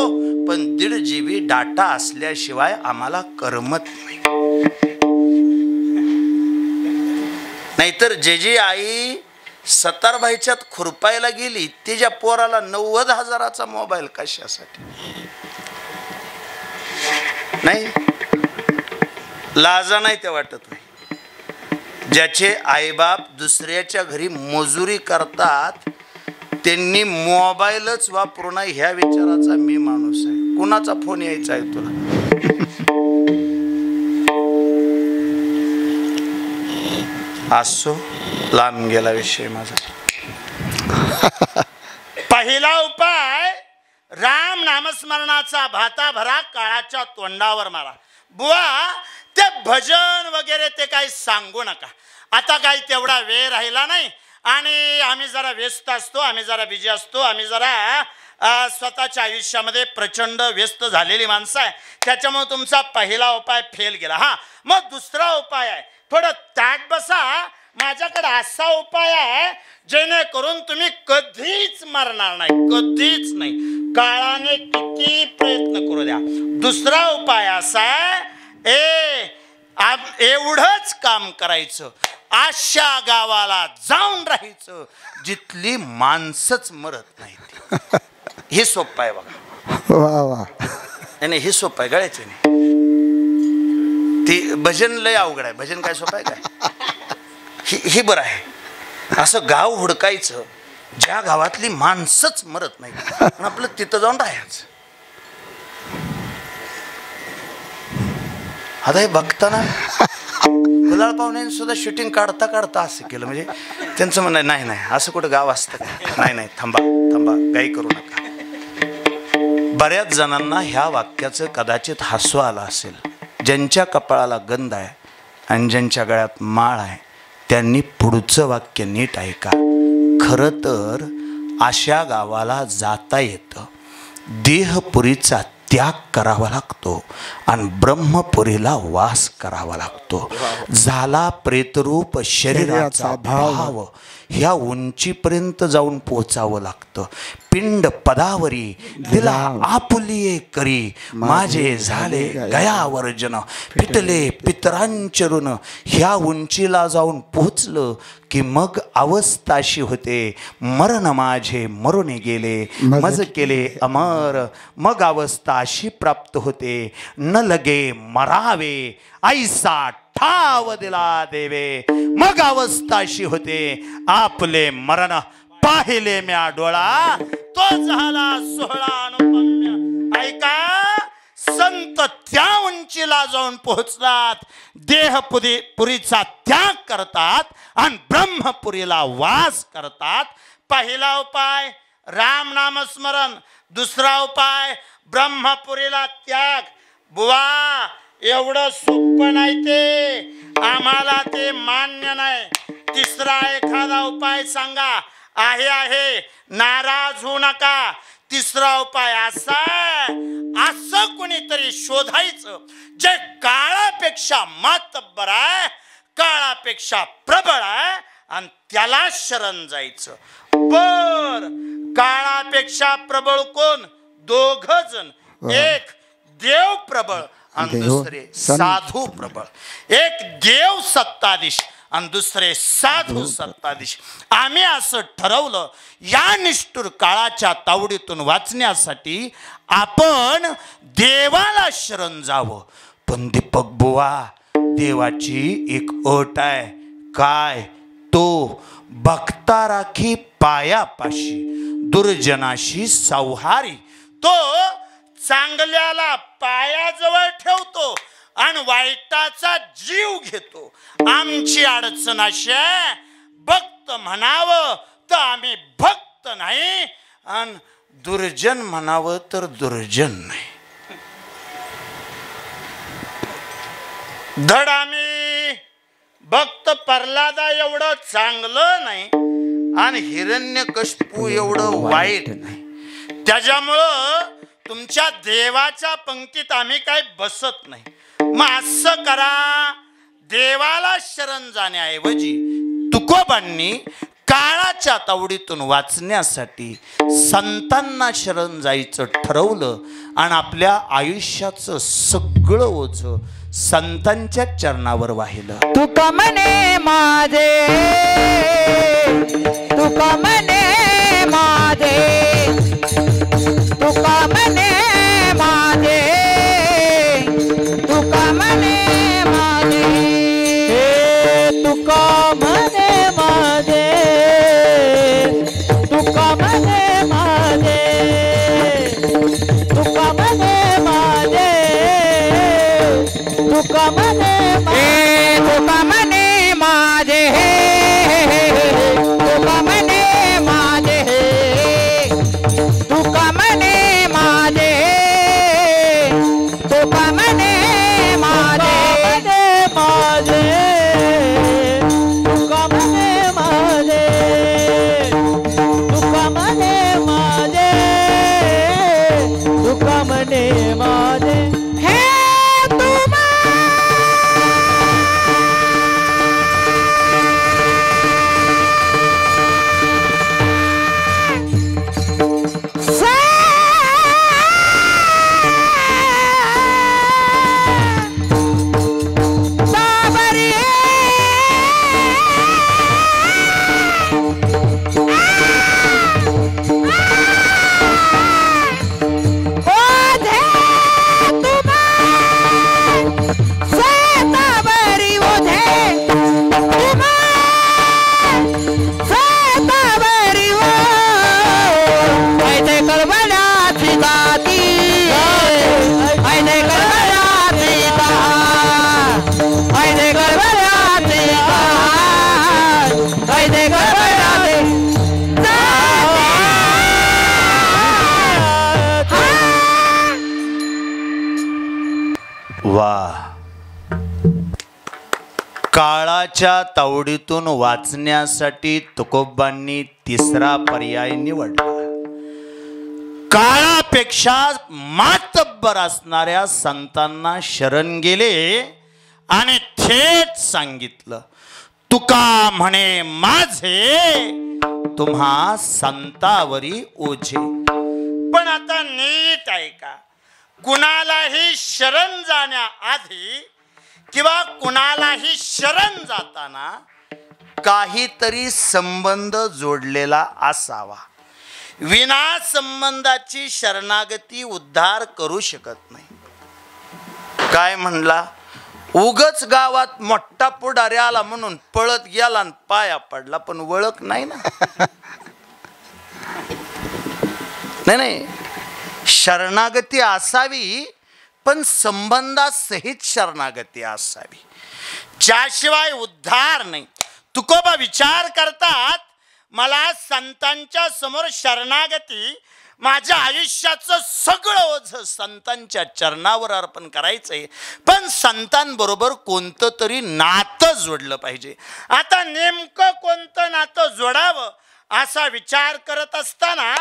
पण 1.5 GB डाटा असल्याशिवाय आम्हाला करमत नाही. नाहीतर जे आई सतारबाईच्यात खुरपायला गेली, तिच्या पोराला 90,000चा मोबाईल कशासाठी नाही, लाजा नाही ते वाटत नाही. ज्याचे आईबाप दुसऱ्याच्या घरी मजुरी करतात त्यांनी मोबाईलच वापरू नये ह्या विचाराचा मी माणूस आहे. कुणाचा फोन यायचा आहे तुला? असो, लांब गेला विषय माझा. पहिला उपाय, राम नामस्मरणाचा भाता भरा, काळाच्या तोंडावर मारा. बुवा, ते भजन वगैरे ते काही सांगू नका. आता काही तेवढा वेळ राहिला नाही आणि आम्ही जरा व्यस्त असतो, आम्ही जरा बिजी असतो, आम्ही जरा स्वतःच्या आयुष्यामध्ये प्रचंड व्यस्त झालेली माणसं आहे. त्याच्यामुळे तुमचा पहिला उपाय फेल गेला. हा, मग दुसरा उपाय आहे, थोडं ताट बसा. माझ्याकडे असा उपाय आहे जेणेकरून तुम्ही कधीच मरणार नाही, कधीच नाही, काळाने किती प्रयत्न करू द्या. दुसरा उपाय असा आहे, एवढंच काम करायचं, अशा गावाला जाऊन राहायचं जिथली माणसंच मरत नाही. हे सोपं आहे बघा. वा वा, नाही हे सोपं आहे, गळ्याचे नाही. ते भजन लय अवघड आहे. भजन काय सोपं आहे काय? हे बरं आहे. असं गाव हुडकायचं ज्या गावातली माणसंच मरत नाही आणि आपलं तिथं जाऊन राहायचं. आता हे बघताना गुलाळ पाहुणे सुद्धा शूटिंग काढता काढता असं केलं. म्हणजे त्यांचं म्हणणं नाही नाही असं कुठं गाव असतं का? नाही नाही, थांबा थांबा, गाई करू नका. बऱ्याच जणांना ह्या वाक्याचं कदाचित हसू आलं असेल. ज्यांच्या कपाळाला गंध आहे आणि ज्यांच्या गळ्यात माळ आहे त्यांनी पुढचं वाक्य नीट ऐका. खरं तर अशा गावाला जाता येतं. देहपुरीचा त्याग करावा लागतो आणि ब्रह्मपुरीला वास करावा लागतो. झाला प्रेतरूप शरीराचा भाव, ह्या उंचीपर्यंत जाऊन पोचावं लागतं. पिंड पदावरी दिला आपुलिये करी, माझे झाले गयावर्जन, पितले पितरांचरून. ह्या उंचीला जाऊन पोचलं की मग अवस्थाशी होते, मरण माझे मरून गेले, मज केले अमर. मग अवस्था अशी प्राप्त होते, न लगे मरावे ऐसा ठाव दिला देवे. मग अवस्था अशी होते, आपले मरण पाहिले म्या डोळा, तो झाला सोहळा अनुपम्य. ऐका, संत त्या उंचीला जाऊन पोहोचतात, देहपुरीचा त्याग करतात आणि ब्रह्मपुरीला वास करतात. पहिला उपाय राम नामस्मरण, दुसरा उपाय ब्रह्मपुरीला त्याग. बुवा एवढं सोपं नाही ते, आम्हाला ते मान्य नाही. तिसरा एखादा उपाय सांगा. आहे नाराज होऊ नका. तिसरा उपाय असा, असं कुणीतरी शोधायचं जे काळापेक्षा मातब्बर आहे, काळापेक्षा प्रबळ आहे, आणि त्याला शरण जायचं. बर, काळापेक्षा प्रबळ कोण? दोघ जण. एक देव प्रबळ आणि दुसरे साधू प्रबळ. एक देव सत्ताधीश आणि दुसरे साधू सत्ताधीश. आम्ही असं ठरवलं, या निष्ठुर काळाच्या तावडीतून वाचण्यासाठी आपण देवाला शरण जावं. पण दीपक बुवा, देवाची एक अट आहे. काय? तो भक्ता राखी पायापाशी, दुर्जनाशी सौहारी. तो चांगल्याला पायाजवळ ठेवतो आणि वाईटाचा जीव घेतो. आमची अडचण अशी आहे, भक्त म्हणावं तर आम्ही भक्त नाही, आणि दुर्जन म्हणावं तर दुर्जन नाही. धड आम्ही भक्त प्रल्हादा एवढं चांगलं नाही आणि हिरण्यकशिपू एवढं वाईट नाही. त्याच्यामुळं तुमच्या देवाच्या पंक्तीत आम्ही काही बसत नाही. मग असं करा, देवाला शरण जाण्याऐवजी तुकोबांनी काळाच्या तावडीतून वाचण्यासाठी संतांना शरण जायचं ठरवलं आणि आपल्या आयुष्याचं सगळं ओझं संतांच्या चरणावर वाहिलं. तुका म्हणे माझे, तुका म्हणे माझे, तुका म्हणे माझे, तुका म्हणे माझे, हे तुका म्हणे माझे, तुका म्हणे माझे, तुका म्हणे माझे, तुका म्हणे माझे, तुका म्हणे माझे, तुका म्हणे माझे, तुका म्हणे माझे, तुका म्हणे माझे, तुका म्हणे माझे, तुका म्हणे माझे, हे काळाच्या तावडीतून वाचण्यासाठी तुकोबांनी तिसरा पर्याय निवडला. काळा आपपेक्षा मातब्बर असणाऱ्या संतांना शरण गेले आणि थेट सांगितलं, तुका म्हणे माझे तुम्हा संतावरी ओझे. पण आता नीट ऐका, कुणालाही शरण जाण्याआधी किंवा कुणालाही शरण जाताना काहीतरी संबंध जोडलेला असावा. विना संबंधाची शरणागती उद्धार करू शकत नाही. काय म्हणला, उगच गावात मोठा पुढारी आला म्हणून पळत गेला आणि पाया पडला, पण ओळख नाही ना. नाही, शरणागती असावी, पण संबंधासहित शरणागती असावी, ज्याशिवाय उद्धार नाही. तुकोबा विचार करतात, मला संतांच्या समोर शरणागती, माझ्या आयुष्याचं सगळं ओझं संतांच्या चरणावर अर्पण करायचंय, पण संतांबरोबर कोणतं तरी नातं जोडलं पाहिजे. आता नेमकं कोणतं नातं जोडावं असा विचार करत असताना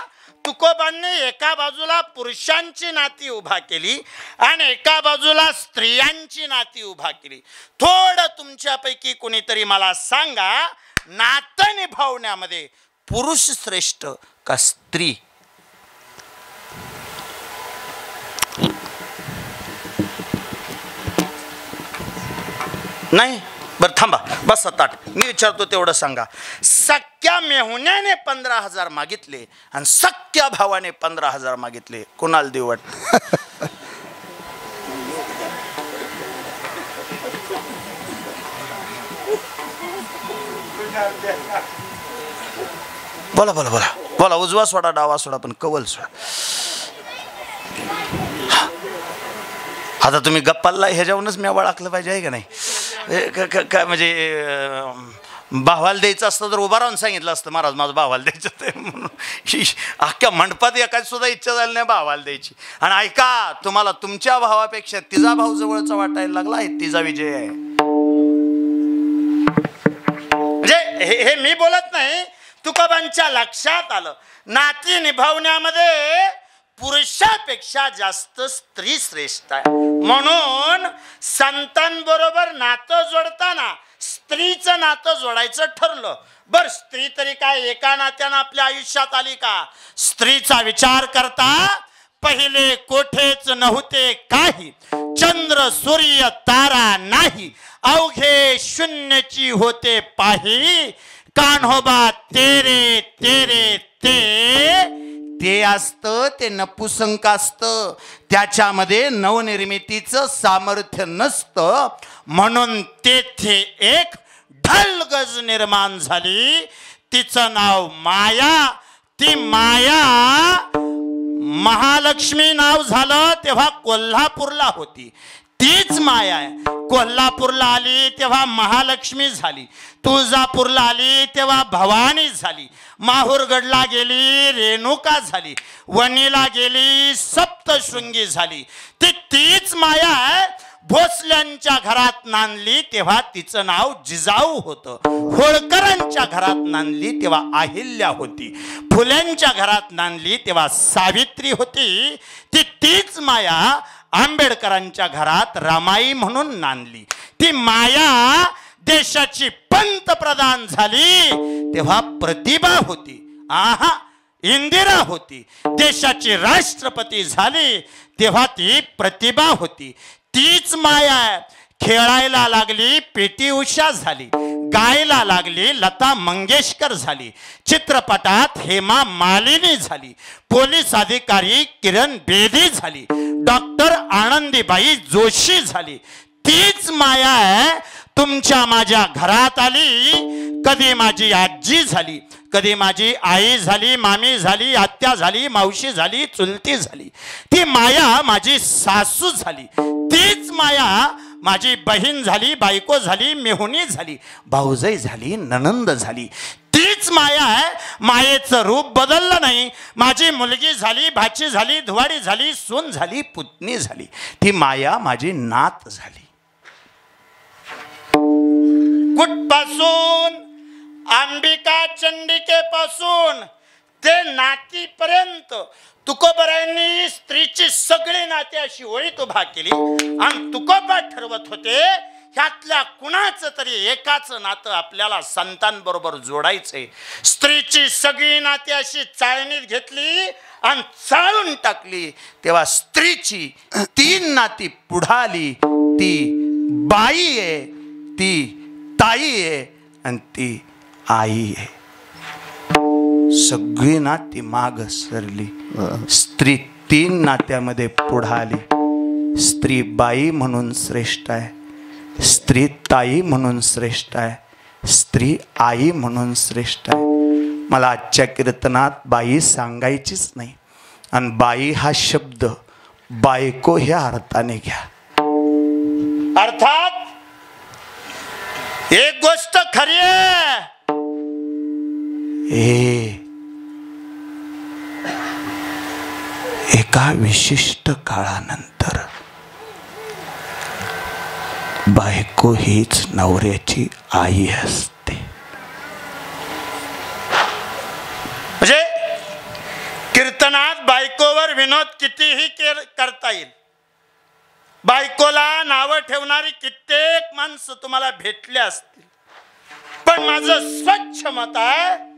तुकोबांनी एका बाजूला पुरुषांची नाती उभा केली आणि एका बाजूला स्त्रियांची नाती उभा केली. थोडं तुमच्यापैकी कोणीतरी मला सांगा, नातं निभावण्यामध्ये पुरुष श्रेष्ठ का स्त्री? नाही? बरं थांबा, बस ताट, मी विचारतो तेवढं सांगा. सख्या मेहुण्याने 15,000 मागितले आणि सख्या भावाने 15,000 मागितले, कोणाला देऊ वाटतं? बोला बोला बोला बोला. उजवा सोडा, डावा सोडा, पण कवल सोडा. आता तुम्ही गप्पाला ह्याच्यावरूनच मी वळखलं पाहिजे आहे का नाही? काय म्हणजे भावाला द्यायचं असतं तर उभा राहून सांगितलं असतं, महाराज माझं भावाला द्यायचं ते म्हणून. अख्ख्या मंडपात एकाच सुद्धा इच्छा झाली नाही भावाला द्यायची. आणि ऐका, तुम्हाला तुमच्या भावापेक्षा तिचा भाऊ जवळचा वाटायला लागला आहे, तिचा विजय आहे. म्हणजे हे मी बोलत नाही, तुकोबांच्या लक्षात आलं, नाती निभावण्यामध्ये पुरुषापेक्षा जास्त स्त्री श्रेष्ठ आहे. म्हणून संतांबरोबर नातं जोडताना स्त्रीचं नातं जोडायचं ठरलं. बर, स्त्री तरी काय एका नात्यानं आपल्या आयुष्यात आली का? स्त्रीचा विचार करता पहिले कोठेच नव्हते काही, चंद्र सूर्य तारा नाही, अवघे शून्यची होते पाही, कान्होबा तेरे तेरे ते असतं, ते नपुसंक असतं, त्याच्यामध्ये नवनिर्मितीचं सामर्थ्य नसतं. म्हणून तेथे एक ढलगज निर्माण झाली, तिचं नाव माया. ती माया महालक्ष्मी नाव झालं तेव्हा कोल्हापूरला होती. तीच माया आहे. कोल्हापूरला आली तेव्हा महालक्ष्मी झाली, तुळजापूरला आली तेव्हा भवानी झाली, माहूरगडला गेली रेणुका झाली, वणीला गेली सप्तशृंगी झाली. तीच माया आहे. भोसल्यांच्या घरात नांदली तेव्हा तिचं नाव जिजाऊ होतं, होळकरांच्या घरात नांदली तेव्हा अहिल्या होती, फुल्यांच्या घरात नांदली तेव्हा सावित्री होती. तीच माया आंबेडकरांच्या घरात रमाई म्हणून नांदली. ती माया देशाची पंतप्रधान झाली तेव्हा प्रतिभा होती, इंदिरा होती. देशाची राष्ट्रपती झाली तेव्हा ती प्रतिभा होती. तीच माया खेळायला लागली पीटी उषा झाली, गायला लागली लता मंगेशकर झाली, चित्रपटात हेमा मालिनी झाली, पोलीस अधिकारी किरण बेदी झाली, डॉक्टर आनंदीबाई जोशी झाली. तीच माया आहे तुमच्या माझ्या घरात आली. कधी माझी आजी झाली, कधी माझी आई झाली, मामी झाली, आत्या झाली, मावशी झाली, चुलती झाली. ती माया माझी सासू झाली. तीच माया माझी बहीण झाली, बायको झाली, मेहुणी झाली, भाऊजाई झाली, ननंद झाली. तीच माया आहे. मायेचं रूप बदललं नाही. माझी मुलगी झाली, भाची झाली, धुवाडी झाली, सून झाली, पुतणी झाली. ती माया माझी नात झाली. कुठपासून? अंबिका चंडिकेपासून ते नातीपर्यंत तुकोबरायांनी स्त्रीची सगळी नाते अशी ओळीत उभा केली आणि तुकोबा ठरवत होते ह्यातल्या कुणाचं तरी एकाचं नातं आपल्याला संतांबरोबर जोडायचंय. स्त्रीची सगळी नाती अशी चाळणीत घेतली आणि चाळून टाकली. तेव्हा स्त्रीची 3 नाती पुढाली. ती बाई आहे, ती ताई आहे आणि ती आई आहे. सगळी नाती माग सरली. स्त्री 3 नात्यामध्ये पुढाली. स्त्री बाई म्हणून श्रेष्ठ आहे, स्त्री ताई म्हणून श्रेष्ठ आहे, स्त्री आई म्हणून श्रेष्ठ आहे. मला आजच्या कीर्तनात बाई सांगायचीच नाही. आणि बाई हा शब्द बायको ह्या अर्थाने घ्या. अर्थात एक गोष्ट खरी आहे, एका विशिष्ट काळानंतर बायको हीच नवऱ्याची आई असते. म्हणजे कीर्तनात बायकोवर विनोद कितीही करता येईल. बायकोला नावं ठेवणारी कित्येक माणसं तुम्हाला भेटले असतील. पण माझं स्वच्छ मत आहे,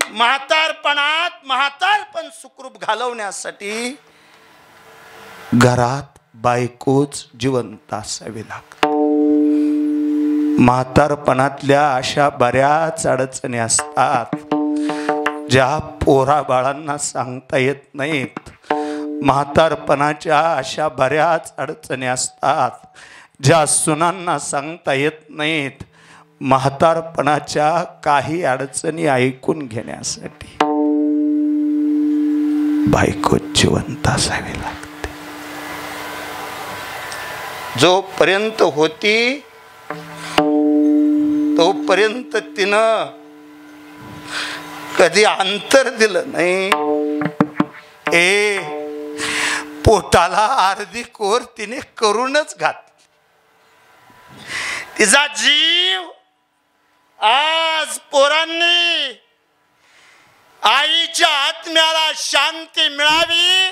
म्हातारपण सुखरूप घालवण्यासाठी घरात बायकोच जिवंत असावी लागते. म्हातारपणातल्या अशा बऱ्याच अडचणी असतात ज्या पोरा बाळांना सांगता येत नाहीत. म्हातारपणाच्या अशा बऱ्याच अडचणी असतात ज्या सुनांना सांगता येत नाहीत. म्हातारपणाच्या काही अडचणी ऐकून घेण्यासाठी बायको जिवंत असावी लागते. जोपर्यंत होती तोपर्यंत तिनं कधी अंतर दिलं नाही. पोटाला अर्धी कोर तिने करूनच घातली. तिचा जीव आज पोरांनी आईच्या आत्म्याला शांती मिळावी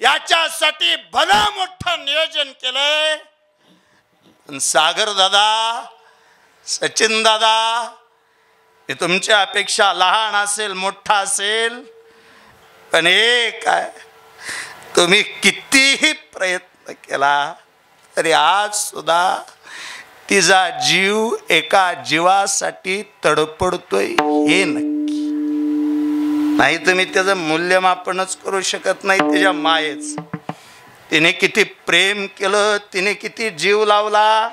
याच्यासाठी भलं मोठं नियोजन केलंय. सागर दादा, सचिन दादा, हे तुमच्या अपेक्षा लहान असेल मोठा असेल, पण काय तुम्ही कितीही प्रयत्न केला तरी आज सुद्धा तिचा जीव एका जीवासाठी तडपडतोय हे नक्की. नाही तुम्ही त्याचं मूल्यमापनच करू शकत नाही तिच्या मायेच. तिने किती प्रेम केलं, तिने किती जीव लावला.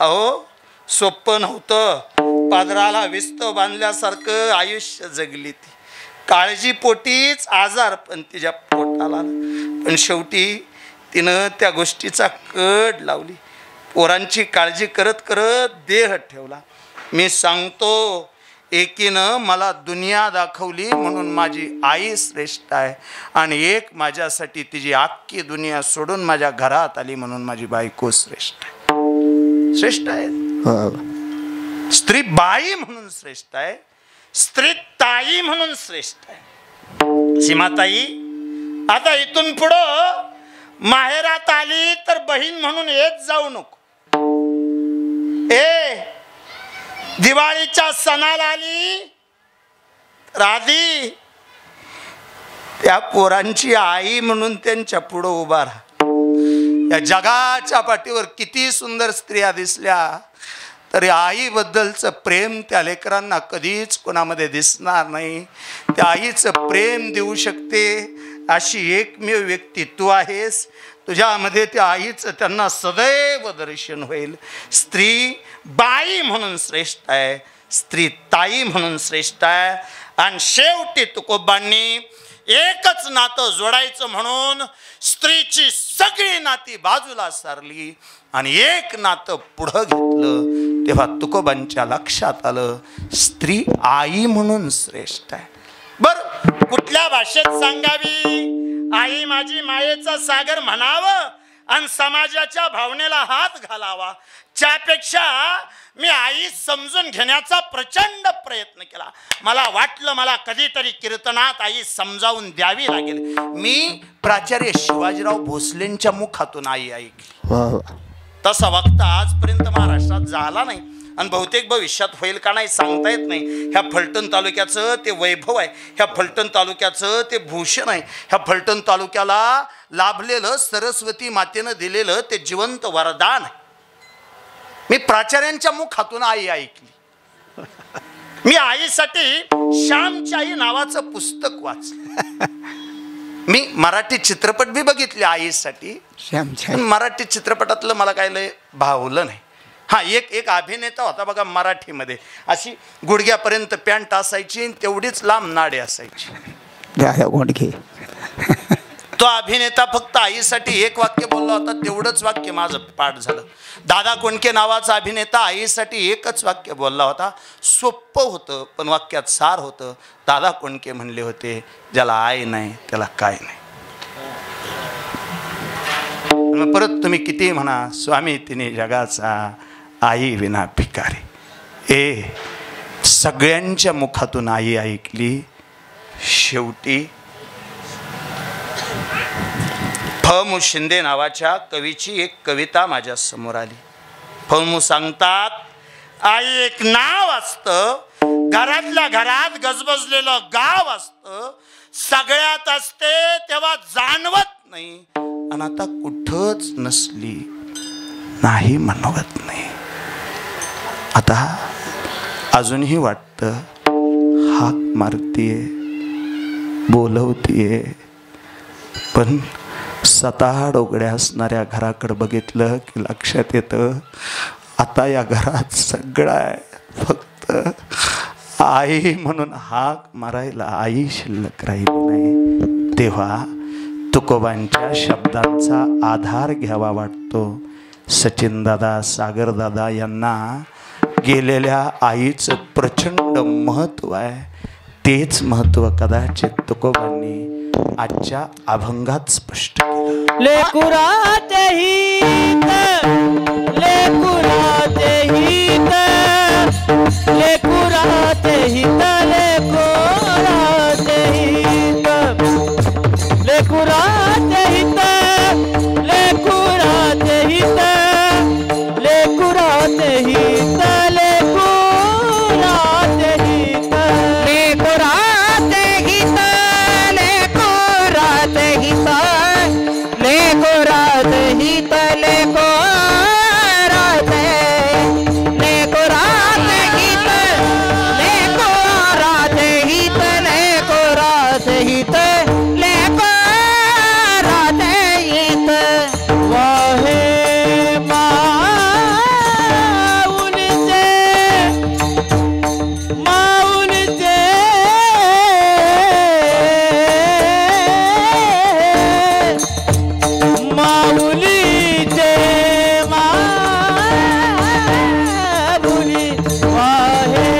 अहो सोपं नव्हतं. पादराला विस्तव बांधल्यासारखं आयुष्य जगली ती. काळजीपोटीच आजार पण तिच्या पोटाला. पण शेवटी तिनं त्या गोष्टीचा कड लावली. पोरांची काळजी करत करत देह ठेवला. मी सांगतो, एकीनं मला दुनिया दाखवली म्हणून माझी आई श्रेष्ठ आहे, आणि एक माझ्यासाठी तिची अख्खी दुनिया सोडून माझ्या घरात आली म्हणून माझी बायको श्रेष्ठ आहे. श्रेष्ठ आहे. स्त्री बाई म्हणून श्रेष्ठ आहे, स्त्री ताई म्हणून श्रेष्ठ आहे. सीमाताई, आता इथून पुढं माहेरात आली तर बहीण म्हणून येत जाऊ नको. दिवाळीच्या सणाला आली तर आधी त्या पोरांची आई म्हणून त्यांच्या पुढं उभा राहा. या जगाच्या पाठीवर किती सुंदर स्त्रिया दिसल्या तरी आईबद्दलचं प्रेम त्या लेकरांना कधीच कोणामध्ये दिसणार नाही. त्या आईचं प्रेम देऊ शकते अशी एकमेव व्यक्ती तू आहेस. तुझ्यामध्ये त्या आईचं त्यांना सदैव दर्शन होईल. स्त्री बाई म्हणून श्रेष्ठ आहे, स्त्री ताई म्हणून श्रेष्ठ आहे. आणि शेवटी तुकोबांनी एकच नातं जोडायचं म्हणून स्त्रीची सगळी नाती बाजूला सारली आणि एक नातं पुढं घेतलं. तेव्हा तुकोबांच्या लक्षात आलं, स्त्री आई म्हणून श्रेष्ठ आहे. बर कुठल्या भाषेत सांगावी? आई माझी मायेचा सागर म्हणावं आणि समाजाच्या भावनेला हात घालावा, त्यापेक्षा मी आई समजून घेण्याचा प्रचंड प्रयत्न केला. मला वाटलं मला कधीतरी कीर्तनात आई समजावून द्यावी लागेल. मी प्राचार्य शिवाजीराव भोसलेंच्या मुखातून आई ऐकली. वा वा. तसा वक्ता आजपर्यंत महाराष्ट्रात झाला नाही आणि बहुतेक भविष्यात होईल का नाही सांगता येत नाही. ह्या फलटण तालुक्याचं ते वैभव आहे, ह्या फलटण तालुक्याचं ते भूषण आहे, ह्या फलटण तालुक्याला लाभलेलं सरस्वती मातेनं दिलेलं ते जिवंत वरदान आहे. मी प्राचार्यांच्या मुखातून आई ऐकली. मी आईसाठी श्यामची आई नावाचं पुस्तक वाचलं. मी मराठी चित्रपट बी बघितले आईसाठी. श्यामच्या मराठी चित्रपटातलं मला काय लय भावलं नाही. हा एक अभिनेता होता बघा मराठीमध्ये, अशी गुडघ्यापर्यंत पॅन्ट असायची, तेवढीच लांब नाडे असायची. दादा कोंडके. तो अभिनेता फक्त आईसाठी एक वाक्य बोलला होता, तेवढंच वाक्य माझं पाठ झालं. दादा कोंडके नावाचा अभिनेता आईसाठी एकच वाक्य बोलला होता. सोपं होतं पण वाक्यात सार होतं. दादा कोंडके म्हणले होते, ज्याला आई नाही त्याला काय नाही. मग परत तुम्ही किती म्हणा स्वामी तिने जगाचा, आई विना भिकारी. सगळ्यांच्या मुखातून आई ऐकली. शेवटी फ.मु. शिंदे नावाच्या कवीची एक कविता माझ्या समोर आली. फ.मु. सांगतात, आई एक नाव असतं, घरातल्या घरात गजबजलेलं गाव असतं, सगळ्यात असते तेव्हा जाणवत नाही, आणि आता कुठंच नसली नाही म्हणवत नाही. आता अजूनही वाटतं हाक मारतीये, बोलवतीये, पण स्वतः डोगड्या असणाऱ्या घराकडे बघितलं की लक्षात येतं आता या घरात सगळं आहे, फक्त आई म्हणून हाक मारायला आई शिल्लक राहिली नाही. तेव्हा तुकोबांच्या शब्दांचा आधार घ्यावा वाटतो. सचिनदादा, सागरदादा यांना गेलेल्या आईचं प्रचंड महत्त्व आहे. तेच महत्त्व कदाचित तुकोबांनी आजच्या अभंगात स्पष्ट केलं. लेकुराचे हित, लेकुराचे हित, लेकुराचे हित, लेकुराचे हित, लेकुराचे हित, लेकुराचे हित, लेकुराचे हित, लेकुराचे हित, लेकुराचे हित, लेकुराचे हित, लेकुराचे हित, लेकुराचे, लेकुराचे हित, लेकुराचे हित, लेकुराचे हित, लेकुराचे हित. वाहे माऊलीचे, माऊलीचे, माऊलीचे, माऊली, वाहे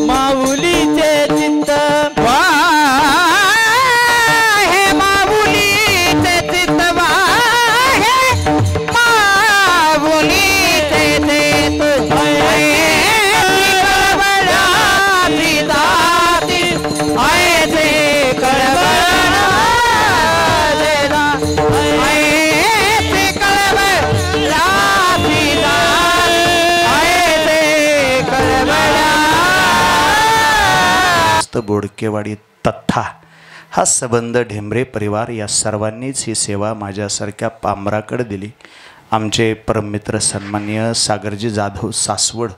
माऊलीचे चित्त, वाहे माऊलीचे चित्त, वाहे माऊलीचे चित्त, कळवळाची जाती, ऐसे कळवळाचे जाती, ऐसे कळवळाची जाती, ऐसे कळवळा. बोडकेवाडी तथा हा सबंध ढेंबरे परिवार या सर्वांनीच ही सेवा माझ्यासारख्या पामराकडे दिली. आमचे परममित्र सन्माननीय सागरजी जाधव सासवड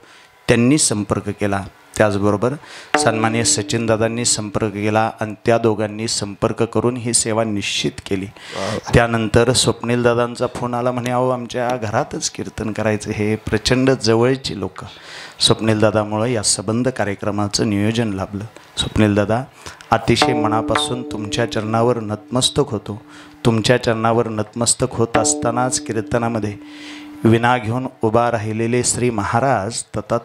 त्यांनी संपर्क केला. त्याचबरोबर सन्माननीय सचिनदादांनी संपर्क केला आणि त्या दोघांनी संपर्क करून ही सेवा निश्चित केली. त्यानंतर स्वप्नीलदादांचा फोन आला, म्हणे अहो आमच्या घरातच कीर्तन करायचं. हे प्रचंड जवळची लोक. स्वप्नीलदादामुळं या सबंध कार्यक्रमाचं नियोजन लाभलं. स्वप्नीलदादा, अतिशय मनापासून तुमच्या चरणावर नतमस्तक होतो. तुमच्या चरणावर नतमस्तक होत असतानाच कीर्तनामध्ये विना घेऊन उभा राहिलेले श्री महाराज तथा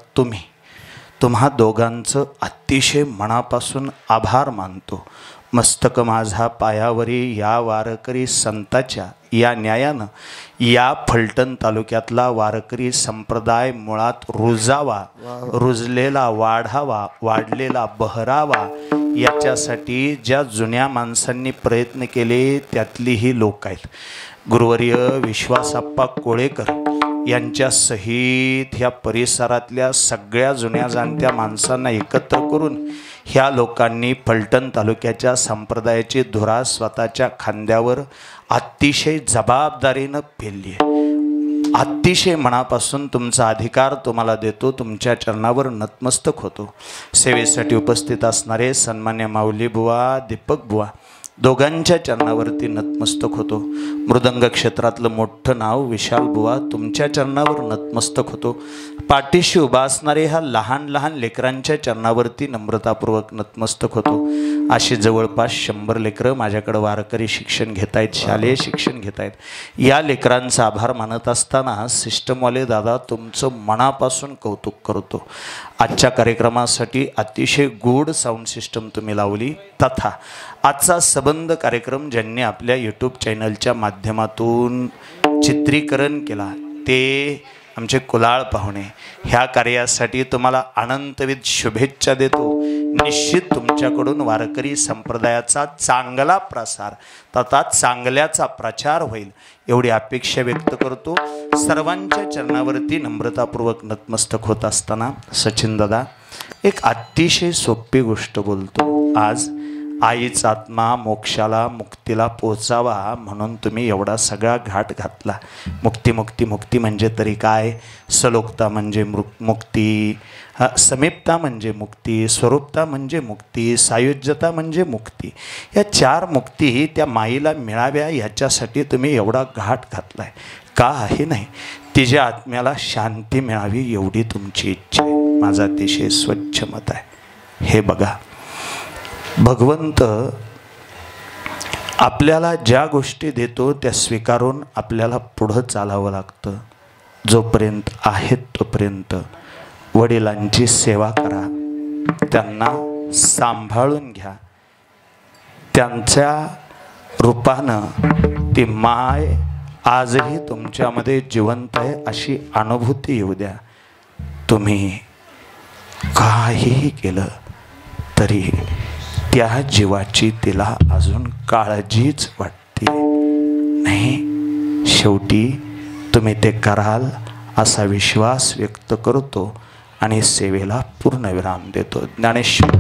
तुम्हा दोघांचं अतिशय मनापासून आभार मानतो. मस्तक माझा पायावरी या वारकरी संताच्या या न्यायानं या फलटण तालुक्यातला वारकरी संप्रदाय मुळात रुजावा, रुजलेला वाढावा, वाढलेला बहरावा याच्यासाठी ज्या जुन्या माणसांनी प्रयत्न केले त्यातली ही लोक आहेत. गुरुवर्य विश्वासाप्पा कोळेकर यांच्या सहित ह्या परिसरातल्या सगळ्या जुन्या जाणत्या माणसांना एकत्र करून ह्या लोकांनी फलटण तालुक्याच्या संप्रदायाची धुरा स्वतःच्या खांद्यावर अतिशय जबाबदारीनं पेलली आहे. अतिशय मनापासून तुमचा अधिकार तुम्हाला देतो, तुमच्या चरणावर नतमस्तक होतो. सेवेसाठी उपस्थित असणारे सन्मान्य माऊली बुवा, दीपक बुवा दोघांच्या चरणावरती नतमस्तक होतो. मृदंग क्षेत्रातलं मोठं नाव विशाल बुवा तुमच्या चरणावर नतमस्तक होतो. पाठीशी उभा असणारे ह्या लहान लहान लेकरांच्या चरणावरती नम्रतापूर्वक नतमस्तक होतो. अशी जवळपास 100 लेकरं माझ्याकडं वारकरी शिक्षण घेत आहेत, शालेय शिक्षण घेत आहेत. या लेकरांचा आभार मानत असताना सिस्टमवाले दादा तुमचं मनापासून कौतुक करतो. आजच्या कार्यक्रमासाठी अतिशय गुड साऊंड सिस्टम तुम्ही लावली. तथा आजचा सबंध कार्यक्रम ज्यांनी आपल्या यूट्यूब चॅनलच्या माध्यमातून चित्रीकरण केला ते आमचे कुलाळ पाहुणे. ह्या कार्यासाठी तुम्हाला अनंतविध शुभेच्छा देतो. निश्चित तुमच्याकडून वारकरी संप्रदायाचा चांगला प्रसार तथा चांगल्याचा प्रचार होईल एवढी अपेक्षा व्यक्त करतो. सर्वांच्या चरणावरती नम्रतापूर्वक नतमस्तक होत असताना सचिन दादा एक अतिशय सोपी गोष्ट बोलतो. आज आईचा आत्मा मोक्षाला मुक्तीला पोचावा म्हणून तुम्ही एवढा सगळा घाट घातला. मुक्ती मुक्ती मुक्ती म्हणजे तरी काय? सलोकता म्हणजे मुक्ती, समीपता म्हणजे मुक्ती, स्वरूपता म्हणजे मुक्ती, सायुज्यता म्हणजे मुक्ती. या 4 मुक्ती त्या माईला मिळाव्या याच्यासाठी तुम्ही एवढा घाट घातला आहे. काही नाही, तिच्या आत्म्याला शांती मिळावी एवढी तुमची इच्छा आहे. माझं अतिशय स्वच्छ मत आहे. हे बघा, भगवंत आपल्याला ज्या गोष्टी देतो त्या स्वीकारून आपल्याला पुढं चालावं लागतं. जोपर्यंत आहेत तोपर्यंत वडिलांची सेवा करा, त्यांना सांभाळून घ्या. त्यांच्या रूपानं ती माय आजही तुमच्यामध्ये जिवंत आहे अशी अनुभूती येऊ द्या. तुम्ही काहीही केलं तरी त्या जीवाची तिला अजून काळजीच वाटते नाही. शेवटी तुम्ही ते कराल असा विश्वास व्यक्त करतो आणि सेवेला पूर्ण विराम देतो. ज्ञानेश्वर